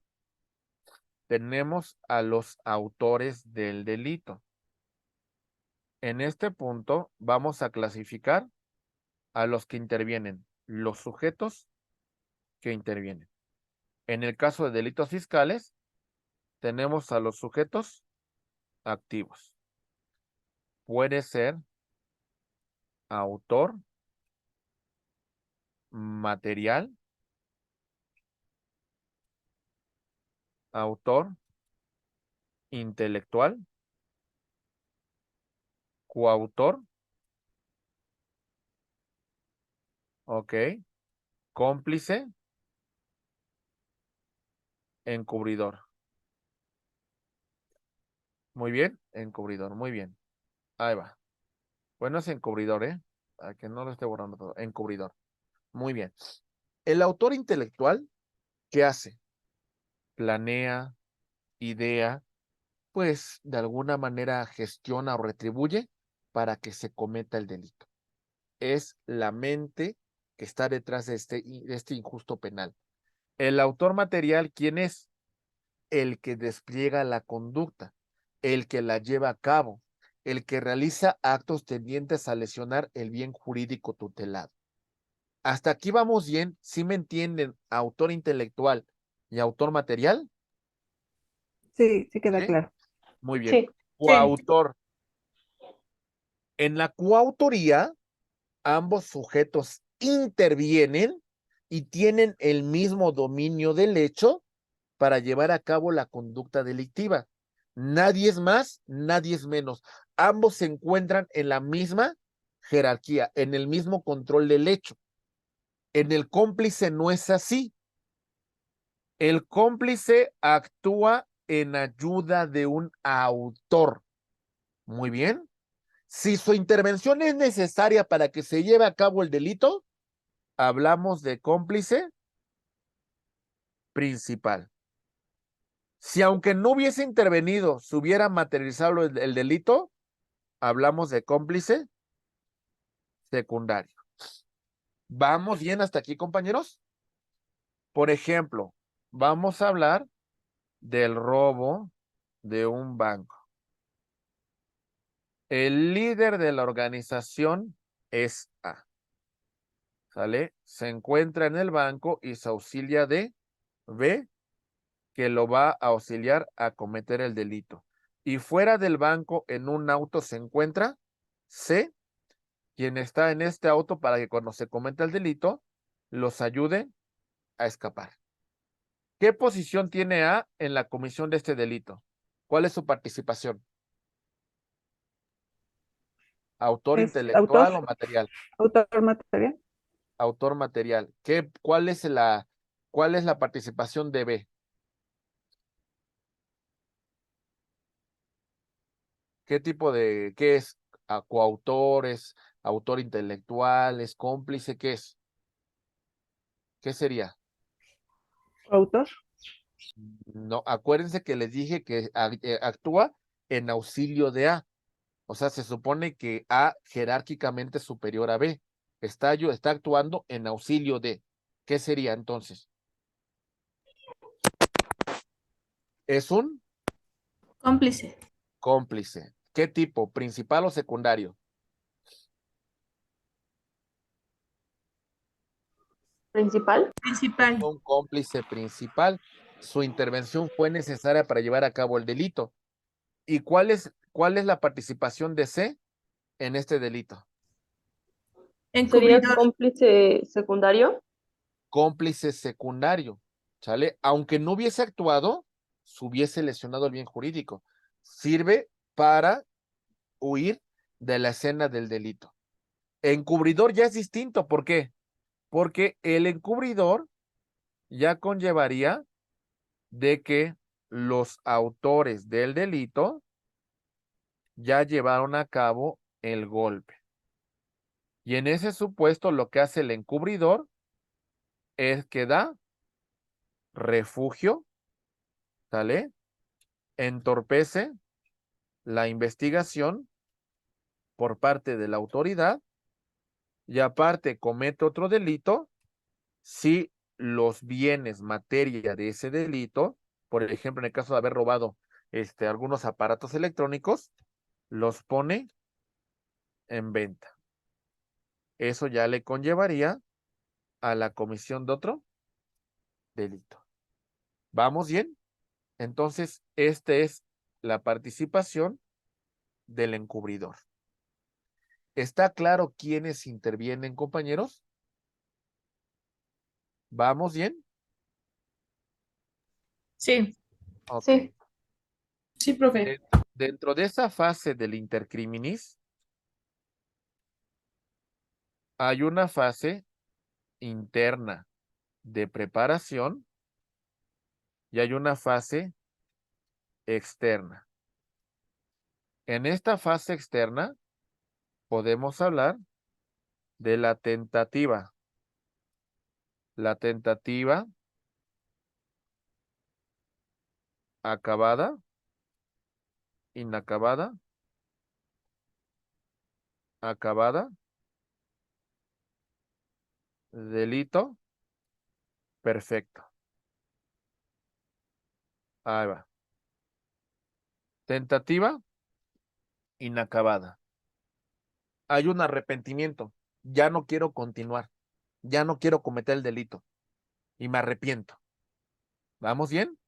Tenemos a los autores del delito. En este punto vamos a clasificar a los que intervienen, los sujetos que intervienen. En el caso de delitos fiscales, tenemos a los sujetos activos. Puede ser autor, material, autor intelectual, coautor, ok, cómplice, encubridor. Muy bien, encubridor, muy bien. Ahí va. Bueno, es encubridor, ¿eh? Para que no lo esté borrando todo. Encubridor. Muy bien. El autor intelectual, ¿qué hace? Planea, idea, pues de alguna manera gestiona o retribuye para que se cometa el delito. Es la mente que está detrás de este injusto penal. El autor material, ¿quién es? El que despliega la conducta, el que la lleva a cabo, el que realiza actos tendientes a lesionar el bien jurídico tutelado. Hasta aquí vamos bien. ¿Sí me entienden? Autor intelectual y autor material. Sí, sí queda ¿Sí? claro. Muy bien. sí, Coautor. En la coautoría, ambos sujetos intervienen y tienen el mismo dominio del hecho para llevar a cabo la conducta delictiva. Nadie es más, nadie es menos. Ambos se encuentran en la misma jerarquía, en el mismo control del hecho. En el cómplice no es así. El cómplice actúa en ayuda de un autor. Muy bien. Si su intervención es necesaria para que se lleve a cabo el delito, hablamos de cómplice principal. Si aunque no hubiese intervenido, se hubiera materializado el delito, hablamos de cómplice secundario. ¿Vamos bien hasta aquí, compañeros? Por ejemplo, vamos a hablar del robo de un banco. El líder de la organización es A. ¿Sale? Se encuentra en el banco y se auxilia de B, que lo va a auxiliar a cometer el delito. Y fuera del banco, en un auto, se encuentra C, quien está en este auto para que cuando se cometa el delito, los ayude a escapar. ¿Qué posición tiene A en la comisión de este delito? ¿Cuál es su participación? ¿Autor Es intelectual o material? autor material. Autor material. ¿Cuál es la participación de B? ¿Qué es? ¿Coautor, autor intelectual, es cómplice? ¿Qué es? ¿Qué sería? Autor. No, acuérdense que les dije que actúa en auxilio de A. O sea, se supone que A jerárquicamente es superior a B. Está actuando en auxilio de. ¿Qué sería entonces? Es un Cómplice. cómplice. ¿Qué tipo? ¿Principal o secundario? Principal. Principal. Es un cómplice principal. Su intervención fue necesaria para llevar a cabo el delito. ¿Y cuál es la participación de C en este delito? ¿Sería Encubridor. cómplice secundario? Cómplice secundario, ¿sale? Aunque no hubiese actuado, se hubiese lesionado el bien jurídico. Sirve para huir de la escena del delito. Encubridor ya es distinto, ¿por qué? Porque el encubridor ya conllevaría de que los autores del delito ya llevaron a cabo el golpe. Y en ese supuesto lo que hace el encubridor es que da refugio, ¿sale? Entorpece la investigación por parte de la autoridad y aparte comete otro delito si los bienes materia de ese delito, por ejemplo, en el caso de haber robado algunos aparatos electrónicos, los pone en venta. Eso ya le conllevaría a la comisión de otro delito. ¿Vamos bien? Entonces, esta es la participación del encubridor. ¿Está claro quiénes intervienen, compañeros? ¿Vamos bien? Sí. Ok. Sí. Sí, profe. Dentro de esa fase del intercriminis, hay una fase interna de preparación y hay una fase externa. En esta fase externa podemos hablar de la tentativa. La tentativa acabada, inacabada, acabada, delito, perfecto. Ahí va. Tentativa, inacabada. Hay un arrepentimiento. Ya no quiero continuar. Ya no quiero cometer el delito. Y me arrepiento. ¿Vamos bien?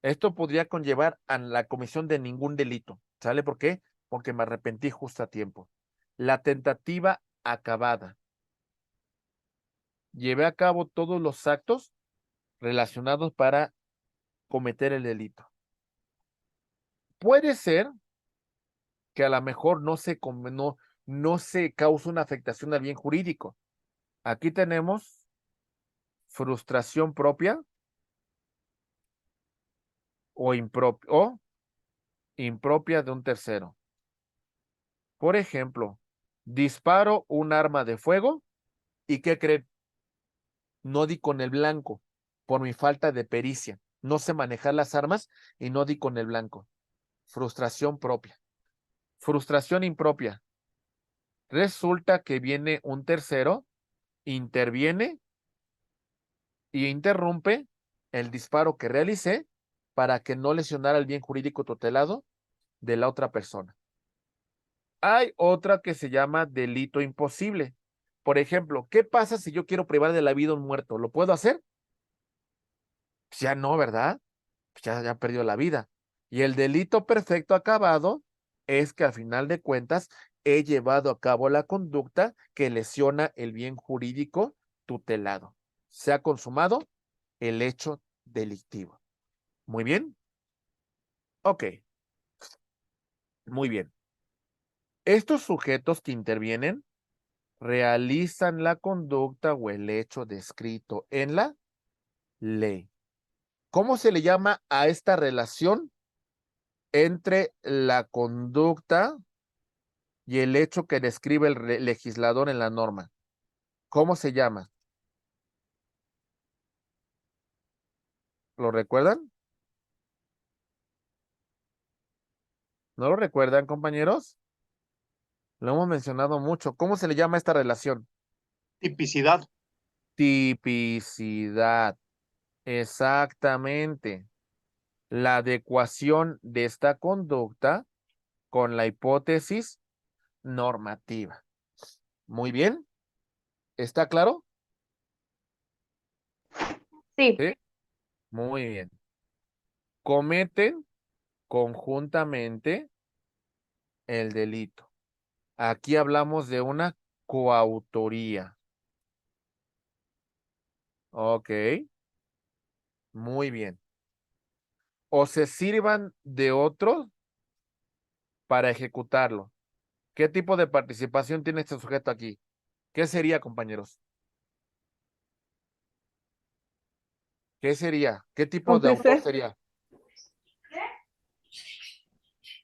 Esto podría conllevar a la comisión de ningún delito. ¿Sale por qué? Porque me arrepentí justo a tiempo. La tentativa acabada. Llevé a cabo todos los actos relacionados para cometer el delito. Puede ser que a lo mejor no se cause una afectación al bien jurídico. Aquí tenemos frustración propia o impropia de un tercero. Por ejemplo, disparo un arma de fuego y ¿qué creen? No di con el blanco por mi falta de pericia. No sé manejar las armas y no di con el blanco. Frustración propia. Frustración impropia. Resulta que viene un tercero, interviene y interrumpe el disparo que realicé para que no lesionara el bien jurídico tutelado de la otra persona. Hay otra que se llama delito imposible. Por ejemplo, ¿qué pasa si yo quiero privar de la vida a un muerto? ¿Lo puedo hacer? Pues ya no, ¿verdad? Pues ya perdió la vida. Y el delito perfecto acabado es que al final de cuentas he llevado a cabo la conducta que lesiona el bien jurídico tutelado. Se ha consumado el hecho delictivo. Muy bien. Ok. Muy bien. Estos sujetos que intervienen realizan la conducta o el hecho descrito en la ley. ¿Cómo se le llama a esta relación entre la conducta y el hecho que describe el legislador en la norma? ¿Cómo se llama? ¿Lo recuerdan? ¿No lo recuerdan, compañeros? Lo hemos mencionado mucho. ¿Cómo se le llama a esta relación? Tipicidad. Tipicidad. Exactamente. La adecuación de esta conducta con la hipótesis normativa. Muy bien. ¿Está claro? Sí, Sí. Muy bien. Cometen conjuntamente el delito. Aquí hablamos de una coautoría. Ok. Muy bien. O se sirvan de otro para ejecutarlo. ¿Qué tipo de participación tiene este sujeto aquí? ¿Qué sería, compañeros? ¿Qué sería? ¿Qué tipo de autor Cómplice. sería?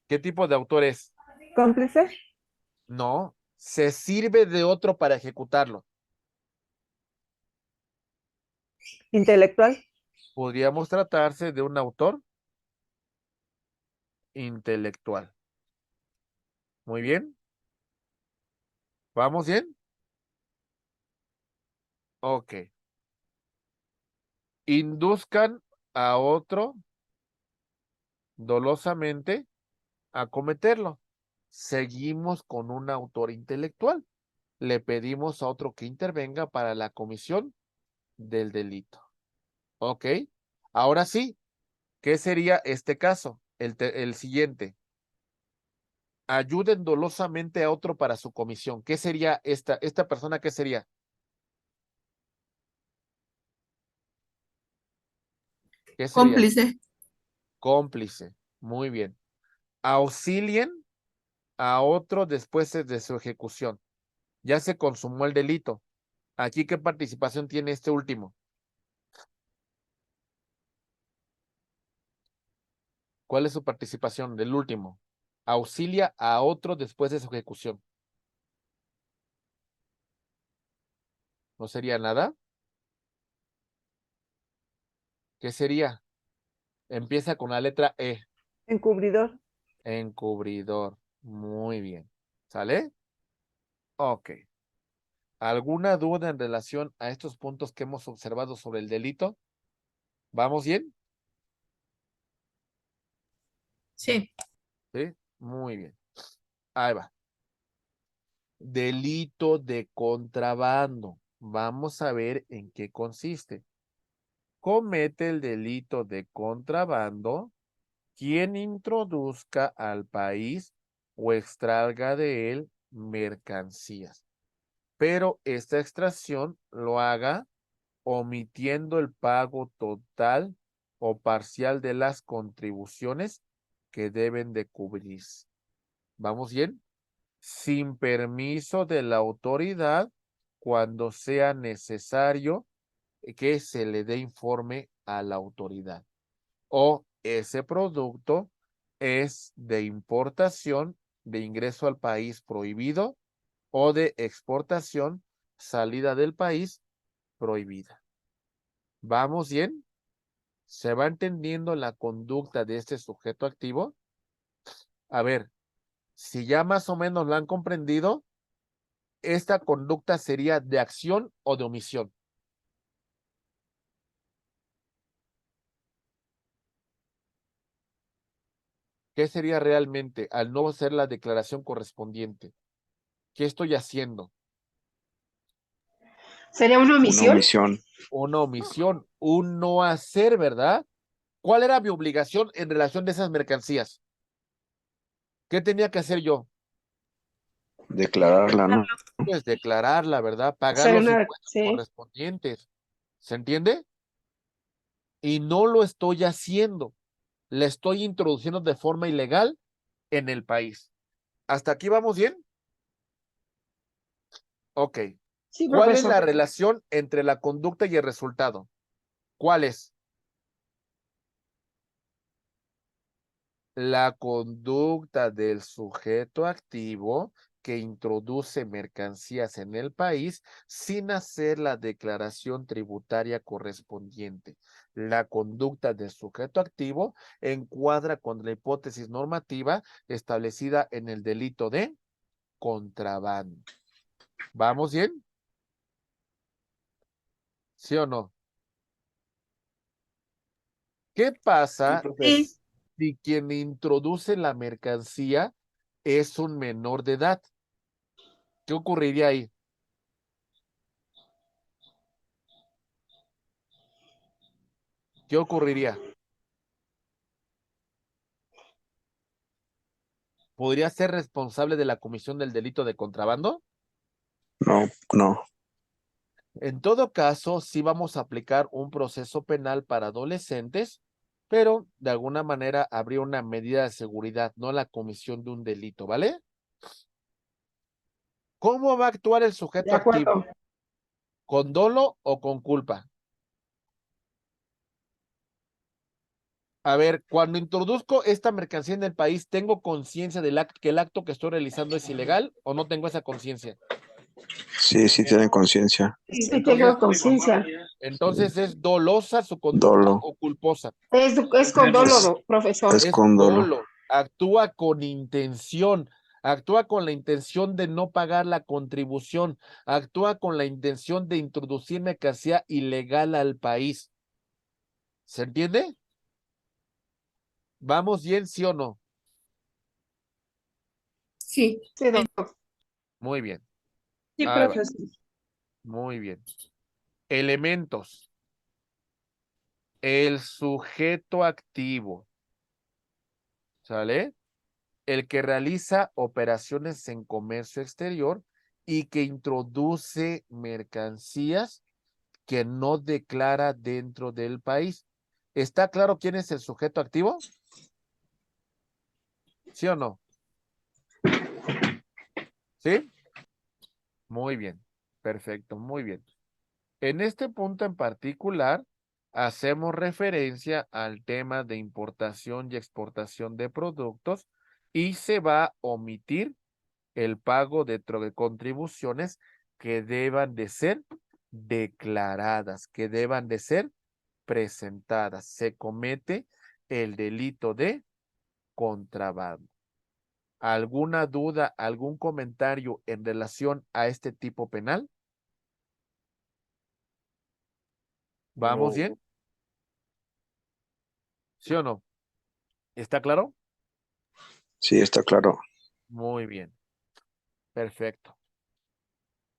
¿Qué tipo de autor es? Cómplice. No, se sirve de otro para ejecutarlo. Intelectual. Podríamos tratarse de un autor intelectual. Muy bien. ¿Vamos bien? Ok. Induzcan a otro dolosamente a cometerlo. Seguimos con un autor intelectual. Le pedimos a otro que intervenga para la comisión del delito. Ok. Ahora sí, ¿qué sería este caso? El siguiente. Ayuden dolosamente a otro para su comisión. ¿Qué sería esta persona? ¿Qué sería? ¿Qué sería? Cómplice. Cómplice. Muy bien. Auxilien a otro después de su ejecución. Ya se consumó el delito. Aquí, ¿qué participación tiene este último? ¿Cuál es su participación del último? Auxilia a otro después de su ejecución. ¿No sería nada? ¿Qué sería? Empieza con la letra E. Encubridor. Encubridor. Muy bien. ¿Sale? Ok. ¿Alguna duda en relación a estos puntos que hemos observado sobre el delito? ¿Vamos bien? Sí. Sí. Muy bien. Ahí va. Delito de contrabando. Vamos a ver en qué consiste. Comete el delito de contrabando quien introduzca al país o extraiga de él mercancías, pero esta extracción lo haga omitiendo el pago total o parcial de las contribuciones que deben de cubrirse. ¿Vamos bien? Sin permiso de la autoridad cuando sea necesario que se le dé informe a la autoridad o ese producto es de importación, de ingreso al país prohibido o de exportación, salida del país prohibida. ¿Vamos bien? ¿Se va entendiendo la conducta de este sujeto activo? A ver, si ya más o menos lo han comprendido, esta conducta sería de acción o de omisión. ¿Qué sería realmente al no hacer la declaración correspondiente? ¿Qué estoy haciendo? ¿Sería una Una omisión? omisión. Una omisión, un no hacer, ¿verdad? ¿Cuál era mi obligación en relación de esas mercancías? ¿Qué tenía que hacer yo? Declararla, ¿no? Pues declararla, ¿verdad? Pagar Sería los una, impuestos sí. correspondientes. ¿Se entiende? Y no lo estoy haciendo. Le estoy introduciendo de forma ilegal en el país. ¿Hasta aquí vamos bien? Ok. Sí, ¿Cuál es la profesor. relación entre la conducta y el resultado? ¿Cuál es? La conducta del sujeto activo que introduce mercancías en el país sin hacer la declaración tributaria correspondiente. La conducta del sujeto activo encuadra con la hipótesis normativa establecida en el delito de contrabando. ¿Vamos bien? ¿Sí o no? ¿Qué pasa Sí. si quien introduce la mercancía es un menor de edad? ¿Qué ocurriría ahí? ¿Qué ocurriría? ¿Podría ser responsable de la comisión del delito de contrabando? No, no. En todo caso, sí vamos a aplicar un proceso penal para adolescentes, pero de alguna manera habría una medida de seguridad, no la comisión de un delito, ¿vale? ¿Cómo va a actuar el De sujeto activo? acuerdo. ¿Con dolo o con culpa? A ver, cuando introduzco esta mercancía en el país, ¿tengo conciencia que el acto que estoy realizando es ilegal o no tengo esa conciencia? Sí, sí tienen conciencia. Sí, tengo conciencia. Entonces, ¿es dolosa su conducta Dolo. o culposa? Es con dolo, profesor. Es Es con dolo. dolo, actúa con intención, actúa con la intención de no pagar la contribución, actúa con la intención de introducir mercancía ilegal al país. ¿Se entiende? ¿Vamos bien, sí o no? Sí. Sí, doctor. Muy bien, Sí, ahí va, profesor. muy bien. Elementos. El sujeto activo, ¿sale? El que realiza operaciones en comercio exterior y que introduce mercancías que no declara dentro del país. ¿Está claro quién es el sujeto activo? ¿Sí o no? ¿Sí? Muy bien. Perfecto, muy bien. En este punto en particular, hacemos referencia al tema de importación y exportación de productos y se va a omitir el pago de contribuciones que deban de ser declaradas, que deban de ser presentadas. Se comete el delito de contrabando. ¿Alguna duda, algún comentario en relación a este tipo penal? ¿Vamos No. bien? ¿Sí o no? ¿Está claro? Sí, está claro. Muy bien. Perfecto.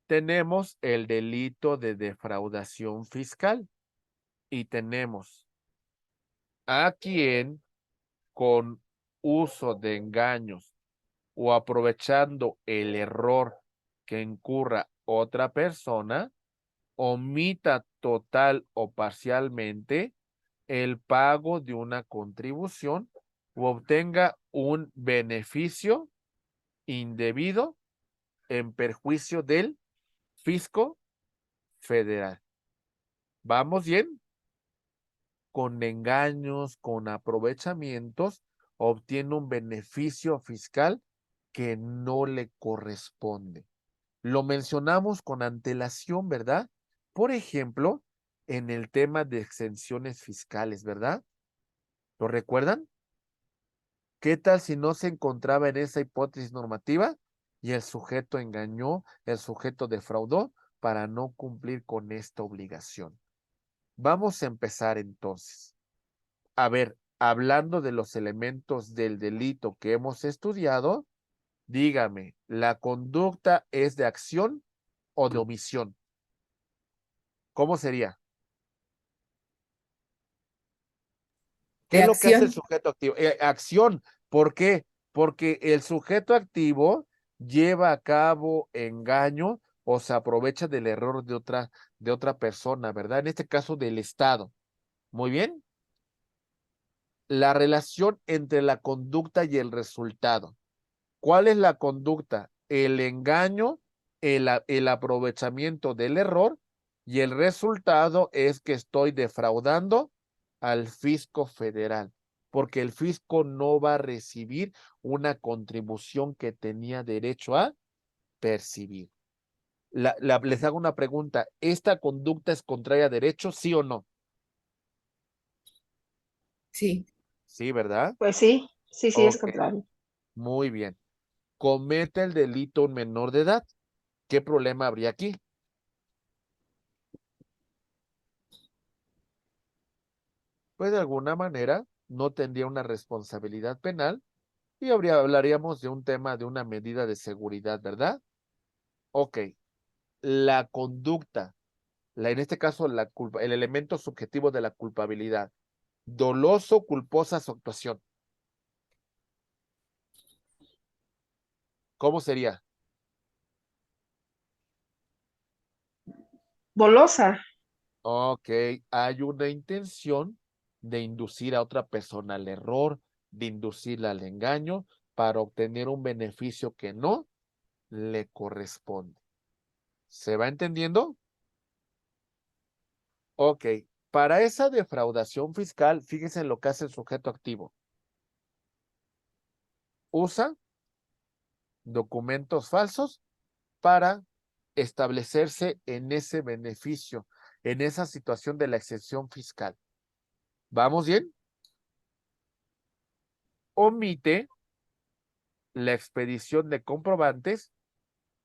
Tenemos el delito de defraudación fiscal y tenemos a quien con uso de engaños o aprovechando el error que incurra otra persona, omita total o parcialmente el pago de una contribución o obtenga un beneficio indebido en perjuicio del fisco federal. ¿Vamos bien? con engaños, con aprovechamientos, obtiene un beneficio fiscal que no le corresponde. Lo mencionamos con antelación, ¿verdad? Por ejemplo, en el tema de exenciones fiscales, ¿verdad? ¿Lo recuerdan? ¿Qué tal si no se encontraba en esa hipótesis normativa y el sujeto engañó, el sujeto defraudó para no cumplir con esta obligación? Vamos a empezar entonces. A ver, hablando de los elementos del delito que hemos estudiado, dígame, ¿la conducta es de acción o de omisión? ¿Cómo sería? ¿Qué De es lo que hace el acción. sujeto activo? Acción. ¿Por qué? Porque el sujeto activo lleva a cabo engaño o se aprovecha del error de otra persona, ¿verdad? En este caso del Estado. Muy bien. La relación entre la conducta y el resultado. ¿Cuál es la conducta? El engaño, el aprovechamiento del error y el resultado es que estoy defraudando al fisco federal, porque el fisco no va a recibir una contribución que tenía derecho a percibir. Les hago una pregunta, ¿esta conducta es contraria a derecho, sí o no? Sí. Sí, ¿verdad? Pues sí, sí, es Ok, contrario. muy bien. Comete el delito un menor de edad. ¿Qué problema habría aquí? Pues de alguna manera no tendría una responsabilidad penal y hablaríamos de un tema de una medida de seguridad, ¿verdad? Ok, la conducta, en este caso la culpa, el elemento subjetivo de la culpabilidad, doloso, culposa su actuación. ¿Cómo sería? Dolosa. Ok, hay una intención de inducir a otra persona al error, de inducirla al engaño para obtener un beneficio que no le corresponde. ¿Se va entendiendo? Ok, para esa defraudación fiscal, fíjense en lo que hace el sujeto activo. Usa documentos falsos para establecerse en ese beneficio, en esa situación de la exención fiscal. ¿Vamos bien? Omite la expedición de comprobantes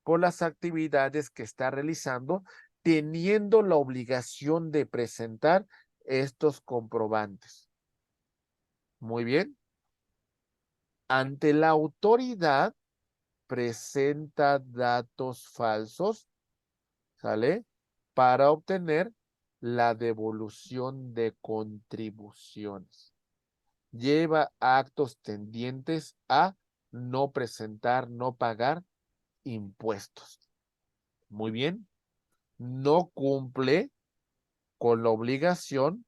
por las actividades que está realizando, teniendo la obligación de presentar estos comprobantes. Muy bien. Ante la autoridad, presenta datos falsos, ¿sale? Para obtener la devolución de contribuciones. Lleva actos tendientes a no presentar, no pagar impuestos. Muy bien. No cumple con la obligación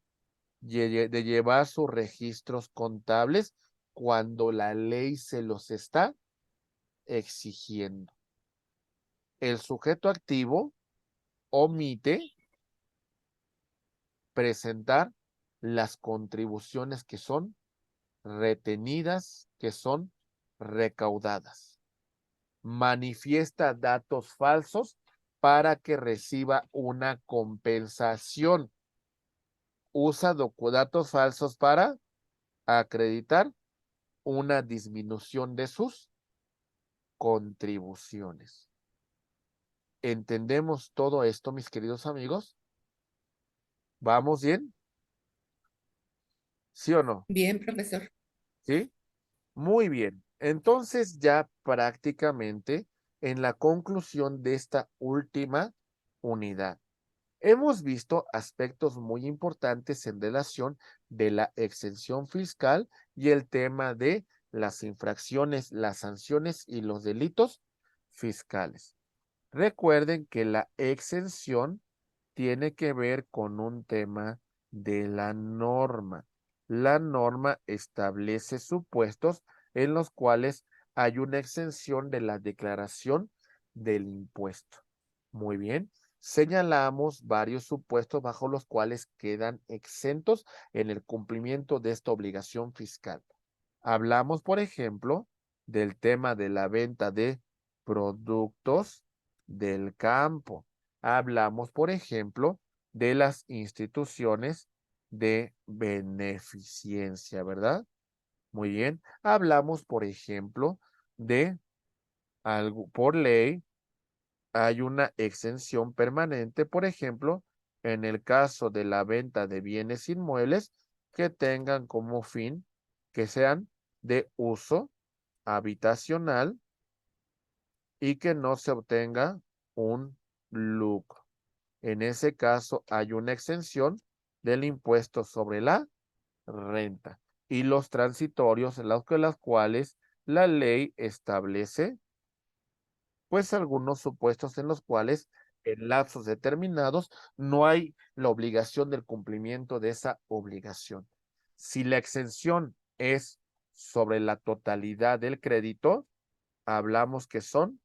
de llevar sus registros contables cuando la ley se los está exigiendo. El sujeto activo omite presentar las contribuciones que son retenidas, que son recaudadas. Manifiesta datos falsos para que reciba una compensación. Usa datos falsos para acreditar una disminución de sus contribuciones. ¿Entendemos todo esto, mis queridos amigos? ¿Vamos bien? ¿Sí o no? Bien, profesor. ¿Sí? Muy bien. Entonces ya prácticamente en la conclusión de esta última unidad, hemos visto aspectos muy importantes en relación de la exención fiscal y el tema de las infracciones, las sanciones y los delitos fiscales. Recuerden que la exención tiene que ver con un tema de la norma. La norma establece supuestos en los cuales hay una exención de la declaración del impuesto. Muy bien. señalamos varios supuestos bajo los cuales quedan exentos en el cumplimiento de esta obligación fiscal. Hablamos, por ejemplo, del tema de la venta de productos del campo. Hablamos, por ejemplo, de las instituciones de beneficencia, ¿verdad? Muy bien. Hablamos, por ejemplo, de algo por ley. Hay una exención permanente, por ejemplo, en el caso de la venta de bienes inmuebles que tengan como fin que sean de uso habitacional y que no se obtenga un lucro. En ese caso hay una exención del impuesto sobre la renta y los transitorios en los que las cuales la ley establece pues algunos supuestos en los cuales en lapsos determinados no hay la obligación del cumplimiento de esa obligación. Si la exención es sobre la totalidad del crédito, hablamos que son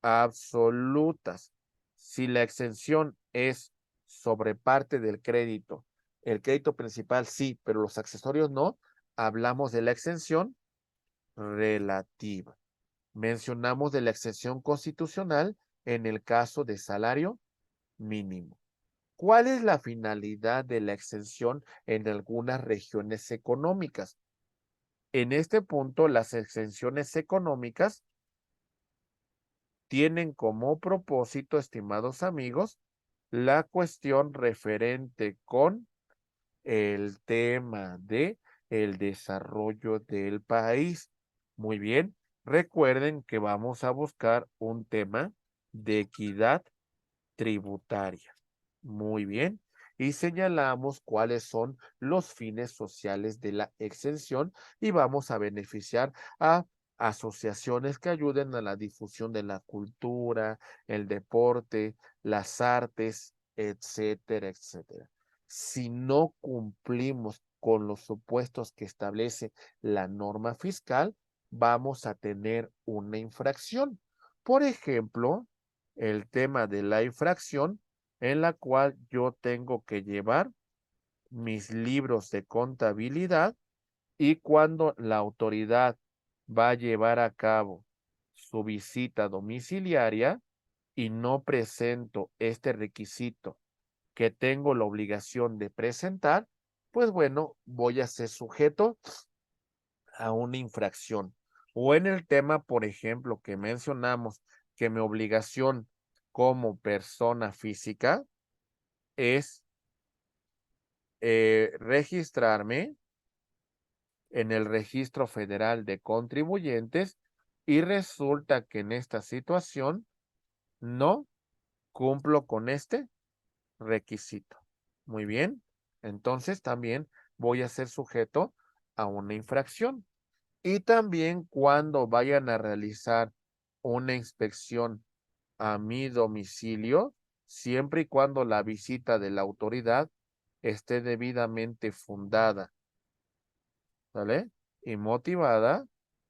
absolutas. Si la exención es sobre parte del crédito, el crédito principal sí, pero los accesorios no, hablamos de la exención relativa. Mencionamos de la exención constitucional en el caso de salario mínimo. ¿Cuál es la finalidad de la exención en algunas regiones económicas? En este punto, las exenciones económicas tienen como propósito, estimados amigos, la cuestión referente con el tema de el desarrollo del país. Muy bien, recuerden que vamos a buscar un tema de equidad tributaria. Muy bien, y señalamos cuáles son los fines sociales de la exención y vamos a beneficiar a asociaciones que ayuden a la difusión de la cultura, el deporte, las artes, etcétera, etcétera. Si no cumplimos con los supuestos que establece la norma fiscal, vamos a tener una infracción. Por ejemplo, el tema de la infracción en la cual yo tengo que llevar mis libros de contabilidad y cuando la autoridad va a llevar a cabo su visita domiciliaria y no presento este requisito que tengo la obligación de presentar, pues bueno, voy a ser sujeto a una infracción. O en el tema, por ejemplo, que mencionamos, que mi obligación como persona física es registrarme en el Registro Federal de Contribuyentes y resulta que en esta situación no cumplo con este requisito. Muy bien, entonces también voy a ser sujeto a una infracción. Y también cuando vayan a realizar una inspección a mi domicilio, siempre y cuando la visita de la autoridad esté debidamente fundada, ¿vale? Y motivada,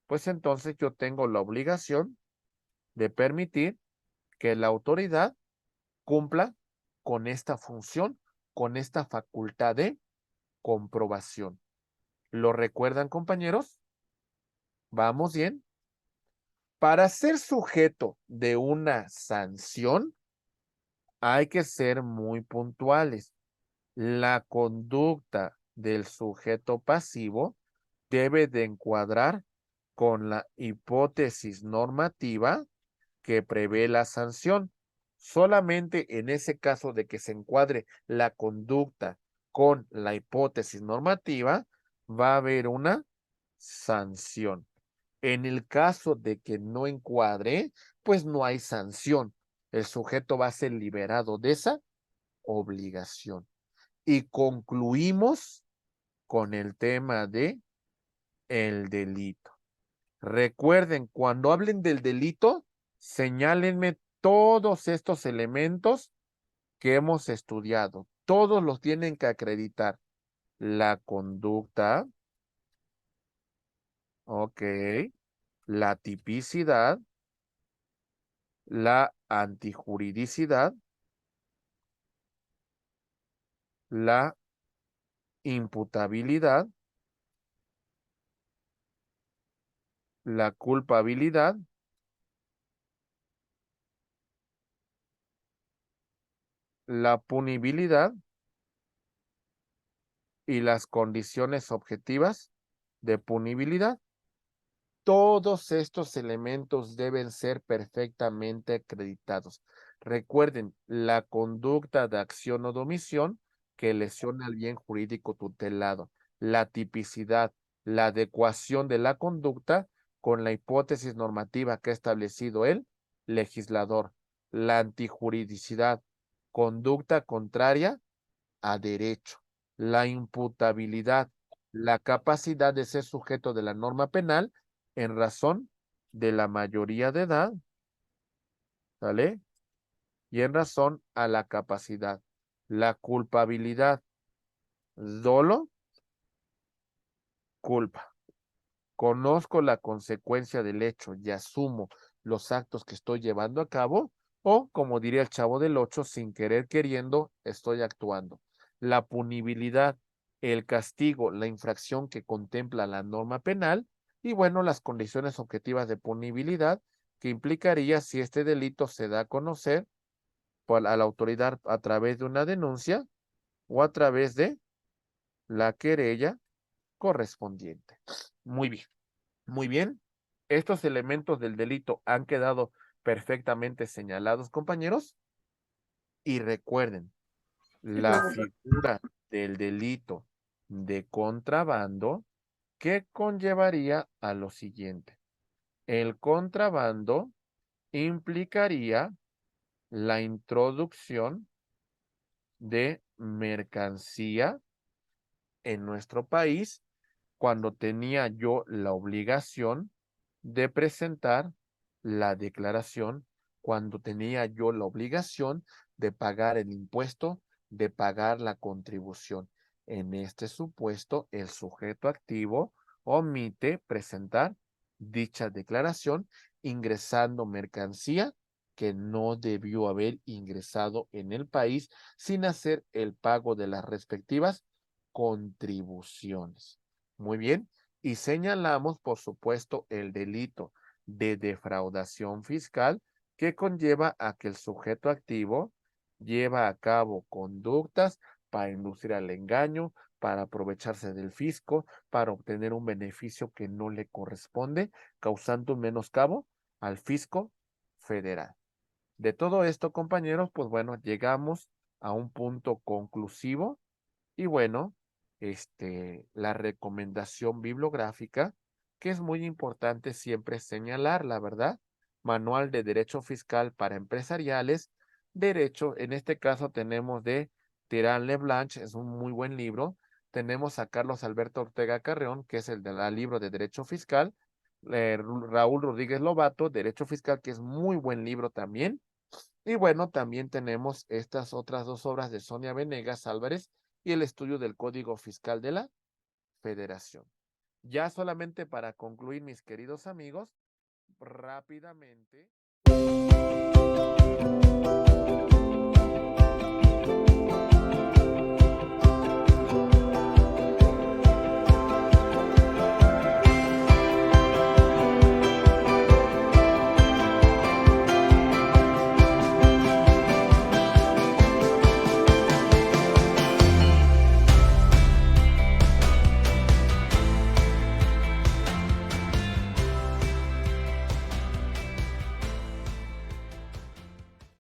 pues entonces yo tengo la obligación de permitir que la autoridad cumpla con esta función, con esta facultad de comprobación. ¿Lo recuerdan, compañeros? ¿Vamos bien? Para ser sujeto de una sanción, hay que ser muy puntuales. La conducta del sujeto pasivo debe de encuadrar con la hipótesis normativa que prevé la sanción. Solamente en ese caso de que se encuadre la conducta con la hipótesis normativa, va a haber una sanción. En el caso de que no encuadre, pues no hay sanción. El sujeto va a ser liberado de esa obligación. Y concluimos con el tema de el delito. Recuerden, cuando hablen del delito, señálenme todos estos elementos que hemos estudiado. Todos los tienen que acreditar. La conducta, ok, la tipicidad, la antijuridicidad la imputabilidad, la culpabilidad, la punibilidad y las condiciones objetivas de punibilidad. Todos estos elementos deben ser perfectamente acreditados. Recuerden, la conducta de acción o de omisión que lesiona el bien jurídico tutelado, la tipicidad, la adecuación de la conducta con la hipótesis normativa que ha establecido el legislador, la antijuridicidad, conducta contraria a derecho, la imputabilidad, la capacidad de ser sujeto de la norma penal en razón de la mayoría de edad, ¿vale? Y en razón a la capacidad, la culpabilidad, dolo, culpa. Conozco la consecuencia del hecho y asumo los actos que estoy llevando a cabo, o, como diría el Chavo del Ocho, sin querer queriendo, estoy actuando. La punibilidad, el castigo, la infracción que contempla la norma penal, y bueno, las condiciones objetivas de punibilidad que implicaría si este delito se da a conocer a la autoridad a través de una denuncia o a través de la querella correspondiente. Muy bien. Muy bien, estos elementos del delito han quedado perfectamente señalados, compañeros. Y recuerden, la figura del delito de contrabando que conllevaría a lo siguiente. El contrabando implicaría la introducción de mercancía en nuestro país cuando tenía yo la obligación de presentar la declaración, cuando tenía yo la obligación de pagar el impuesto, de pagar la contribución. En este supuesto, el sujeto activo omite presentar dicha declaración ingresando mercancía que no debió haber ingresado en el país sin hacer el pago de las respectivas contribuciones. Muy bien, y señalamos, por supuesto, el delito de defraudación fiscal que conlleva a que el sujeto activo lleva a cabo conductas para inducir al engaño, para aprovecharse del fisco, para obtener un beneficio que no le corresponde, causando un menoscabo al fisco federal. De todo esto, compañeros, pues bueno, llegamos a un punto conclusivo y bueno, la recomendación bibliográfica, que es muy importante siempre señalar, la verdad, Manual de Derecho Fiscal para Empresariales, Derecho, en este caso tenemos de Tirán Leblanc, es un muy buen libro, tenemos a Carlos Alberto Ortega Carreón, que es el del libro de Derecho Fiscal, Raúl Rodríguez Lobato, Derecho Fiscal, que es muy buen libro también, y bueno, también tenemos estas otras dos obras de Sonia Venegas Álvarez y el estudio del Código Fiscal de la Federación. Ya solamente para concluir, mis queridos amigos, rápidamente.